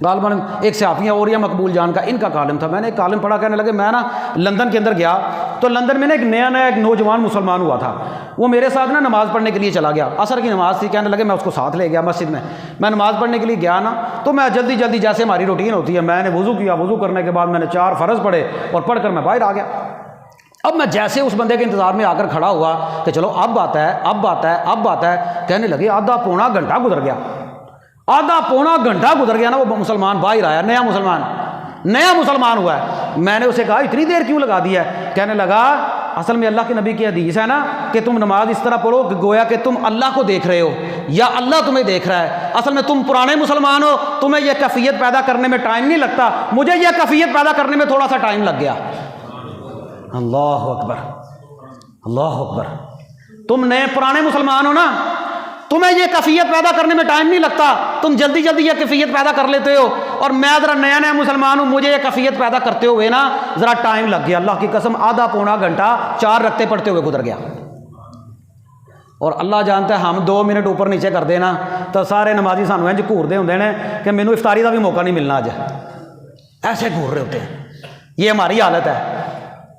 S1: غالباً ایک صحافی اور یا مقبول جان کا ان کا کالم تھا. میں نے ایک کالم پڑھا, کہنے لگے میں نا لندن کے اندر گیا تو لندن میں نا ایک نیا ایک نوجوان مسلمان ہوا تھا. وہ میرے ساتھ نا نماز پڑھنے کے لیے چلا گیا. عصر کی نماز تھی. کہنے لگے میں اس کو ساتھ لے گیا مسجد میں. میں نماز پڑھنے کے لیے گیا نا تو میں جلدی جلدی جیسے ہماری روٹین ہوتی ہے میں نے وضو کیا. وضو کرنے کے بعد میں نے 4 فرض پڑھے اور پڑھ کر میں باہر آ گیا. اب میں جیسے اس بندے کے انتظار میں آ کر کھڑا ہوا کہ چلو اب آتا ہے اب آتا ہے اب آتا ہے, کہنے لگے آدھا پونا گھنٹہ گزر گیا. آدھا پونا گھنٹہ گزر گیا نا, وہ مسلمان باہر آیا, نیا مسلمان ہوا ہے. میں نے اسے کہا اتنی دیر کیوں لگا دی ہے؟ کہنے لگا اصل میں اللہ کے نبی کی حدیث ہے نا کہ تم نماز اس طرح پڑھو کہ گویا کہ تم اللہ کو دیکھ رہے ہو یا اللہ تمہیں دیکھ رہا ہے. اصل میں تم پرانے مسلمان ہو, تمہیں یہ کیفیت پیدا کرنے میں ٹائم نہیں لگتا, مجھے یہ کیفیت پیدا کرنے میں تھوڑا سا ٹائم لگ گیا. اللہ اکبر اللہ اکبر. تم نئے پرانے مسلمان ہو نا, تمہیں یہ کیفیت پیدا کرنے میں ٹائم نہیں لگتا, تم جلدی جلدی یہ کیفیت پیدا کر لیتے ہو, اور میں ذرا نیا مسلمان ہوں, مجھے یہ کیفیت پیدا کرتے ہوئے نا ذرا ٹائم لگ گیا. اللہ کی قسم آدھا پونا گھنٹہ 4 رکعتیں پڑھتے ہوئے گزر گیا. اور اللہ جانتا ہے ہم 2 منٹ اوپر نیچے کر دینا تو سارے نمازی سانو انج گھورتے ہوندے نے کہ مینوں افطاری کا بھی موقع نہیں ملنا. اج ایسے گھور رہے ہوتے ہیں. یہ ہماری حالت ہے.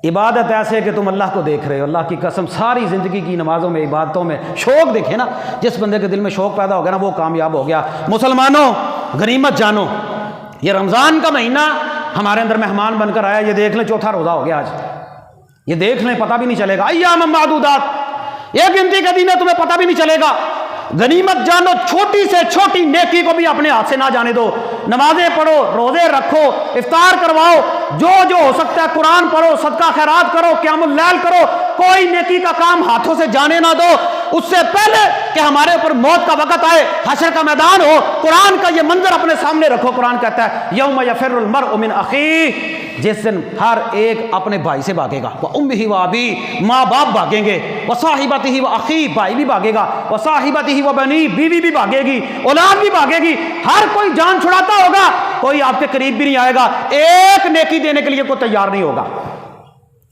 S1: عبادت ایسے کہ تم اللہ کو دیکھ رہے ہو. اللہ کی قسم ساری زندگی کی نمازوں میں عبادتوں میں شوق دیکھے نا, جس بندے کے دل میں شوق پیدا ہو گیا نا وہ کامیاب ہو گیا. مسلمانوں غنیمت جانو, یہ رمضان کا مہینہ ہمارے اندر مہمان بن کر آیا. یہ دیکھ لیں 4تھا روزہ ہو گیا آج. یہ دیکھ لیں پتہ بھی نہیں چلے گا. ایام معدودات, ایک گنتی کا دن ہے, تمہیں پتہ بھی نہیں چلے گا. غنیمت جانو, چھوٹی سے چھوٹی نیکی کو بھی اپنے ہاتھ سے نہ جانے دو. نمازیں پڑھو, روزے رکھو, افطار کرواؤ, جو ہو سکتا ہے قرآن پڑھو, صدقہ خیرات کرو, قیام اللیل کرو, کوئی نیکی کا کام ہاتھوں سے جانے نہ دو. اس سے پہلے کہ ہمارے اوپر موت کا وقت آئے, حشر کا میدان ہو, قرآن کا یہ منظر اپنے سامنے رکھو. قرآن کہتا ہے یوم یفر المرء من اخیہ, جس دن ہر ایک اپنے بھائی سے بھاگے گا. وامہ وابی, ماں باپ بھاگیں گے. وصاحبتہ واخی, بھائی بھی بھاگے گا. وصاحبتہ وبنی, بیوی بھی بھاگے گی, اولاد بھی بھاگے گی. ہر کوئی جان چھڑاتا ہوگا, کوئی آپ کے قریب بھی نہیں آئے گا, ایک نیکی دینے کے لیے کوئی تیار نہیں ہوگا.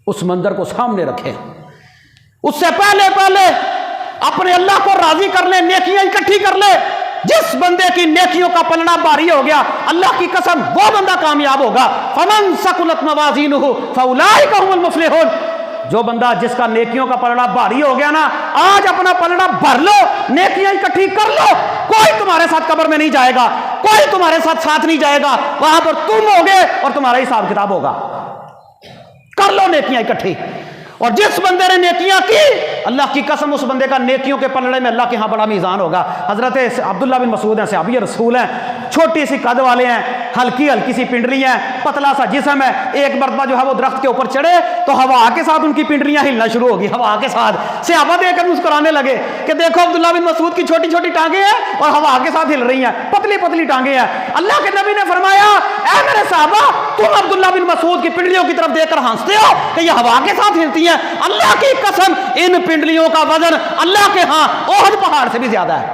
S1: اس منظر کو سامنے رکھیں. اس سے پہلے اپنے اللہ کو راضی کر لیں, نیکیاں اکٹھی کر لیں. جس بندے کی نیکیوں کا پلڑا بھاری ہو گیا, اللہ کی قسم وہ بندہ کامیاب ہوگا. فمن ثقلت موازینہ فاولئک هم المفلحون. جو بندہ جس کا نیکیوں کا پلڑا بھاری ہو گیا نا, آج اپنا پلڑا بھر لو, نیکیاں اکٹھی کر لو. کوئی تمہارے ساتھ قبر میں نہیں جائے گا, کوئی تمہارے ساتھ نہیں جائے گا. وہاں پر تم ہوگے اور تمہارا حساب کتاب ہوگا. کر لو نیکیاں اکٹھی. اور جس بندے نے نیکیاں کی, اللہ کی قسم اس بندے کا نیکیوں کے پلڑے میں اللہ کے ہاں بڑا میزان ہوگا. حضرت عبداللہ بن مسعود ہیں, صحابی رسول ہیں, چھوٹی سی قد والے ہیں, ہلکی سی پنڈلی ہیں, پتلا سا جسم ہے. ایک مرتبہ جو ہے وہ درخت کے اوپر چڑھے تو ہوا کے ساتھ ان کی پنڈلیاں ہلنا شروع ہوگی. ہوا کے ساتھ صحابہ دیکھ کر مسکرانے لگے کہ دیکھو عبداللہ بن مسعود کی چھوٹی چھوٹی ٹانگیں ہیں اور ہوا کے ساتھ ہل رہی ہیں, پتلی ٹانگیں ہیں. اللہ کے نبی نے فرمایا اے میرے صحابہ, تم عبداللہ بن مسعود کی پنڈلیوں کی طرف دیکھ کر ہنستے ہو کہ یہ ہوا کے ساتھ ہلتی ہیں. اللہ کی قسم ان پنڈلیوں کا وزن اللہ کے ہاں احد پہاڑ سے بھی زیادہ ہے.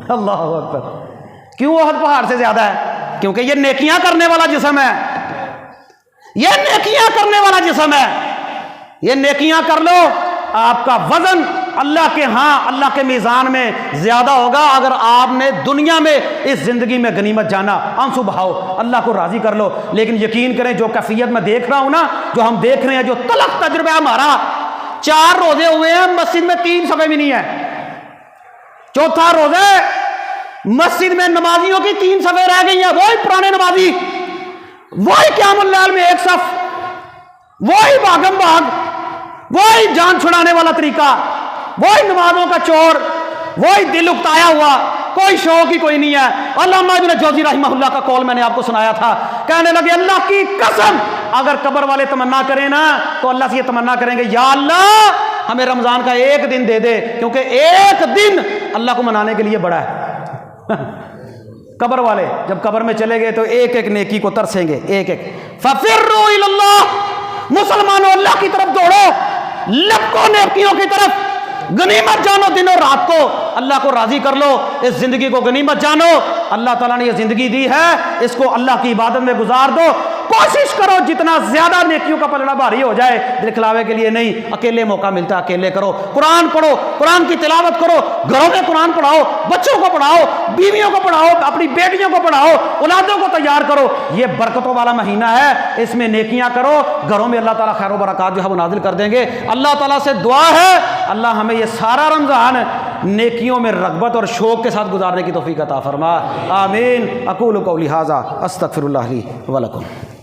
S1: اللہ اکبر. کیوں احد پہاڑ سے زیادہ ہے؟ کیونکہ یہ نیکیاں کرنے والا جسم ہے. یہ نیکیاں کرنے والا جسم ہے. یہ نیکیاں کر لو, آپ کا وزن اللہ کے ہاں اللہ کے میزان میں زیادہ ہوگا. اگر آپ نے دنیا میں اس زندگی میں غنیمت جانا, آنسو بہاؤ, اللہ کو راضی کر لو. لیکن یقین کریں جو کیفیت میں دیکھ رہا ہوں نا, جو ہم دیکھ رہے ہیں, جو تلخ تجربہ ہے ہمارا, 4 روزے ہوئے ہیں, مسجد میں 3 صفحے بھی نہیں ہے. 4تھا روزے, مسجد میں نمازیوں کی 3 صفحے رہ گئی ہیں. وہی پرانے نمازی, وہی قیام اللیل میں 1 صف, وہی بھاگم بھاگ, وہی جان چھڑانے والا طریقہ, وہی نمازوں کا چور, وہی دل اکتایا ہوا, کوئی شوق ہی کوئی نہیں ہے. علامہ ابن جوزی رحمہ اللہ کا قول میں نے آپ کو سنایا تھا. کہنے لگے اللہ کی قسم اگر قبر والے تمنا کریں نا تو اللہ سے یہ تمنا کریں گے یا اللہ ہمیں رمضان کا 1 دن دے دے, کیونکہ 1 دن اللہ کو منانے کے لیے بڑا ہے. قبر والے جب قبر میں چلے گئے تو ایک نیکی کو ترسیں گے, ایک ففروا الی اللہ. مسلمانوں اللہ کی طرف دوڑو, لپکو نیکیوں کی طرف. غنیمت جانو دن اور رات کو, اللہ کو راضی کر لو. اس زندگی کو غنیمت جانو, اللہ تعالیٰ نے یہ زندگی دی ہے, اس کو اللہ کی عبادت میں گزار دو. کوشش کرو جتنا زیادہ نیکیوں کا پلڑا بھاری ہو جائے، دکھلاوے کے لیے نہیں، اکیلے موقع ملتا ہے اکیلے کرو، قرآن پڑھو، قرآن کی تلاوت کرو، گھروں میں قرآن پڑھاؤ، بچوں کو پڑھاؤ، بیویوں کو پڑھاؤ، اپنی بیٹیوں کو پڑھاؤ، اولادوں کو تیار کرو۔ یہ برکتوں والا مہینہ ہے، اس میں نیکیاں کرو، گھروں میں اللہ تعالیٰ خیر و برکات جو ہے وہ نازل کر دیں گے۔ اللہ تعالیٰ سے دعا ہے اللہ ہمیں یہ سارا رمضان نیکیوں میں رغبت اور شوق کے ساتھ گزارنے کی توفیق عطا فرما، آمین۔ اقول قولی ھذا استغفر اللہ لی ولکم۔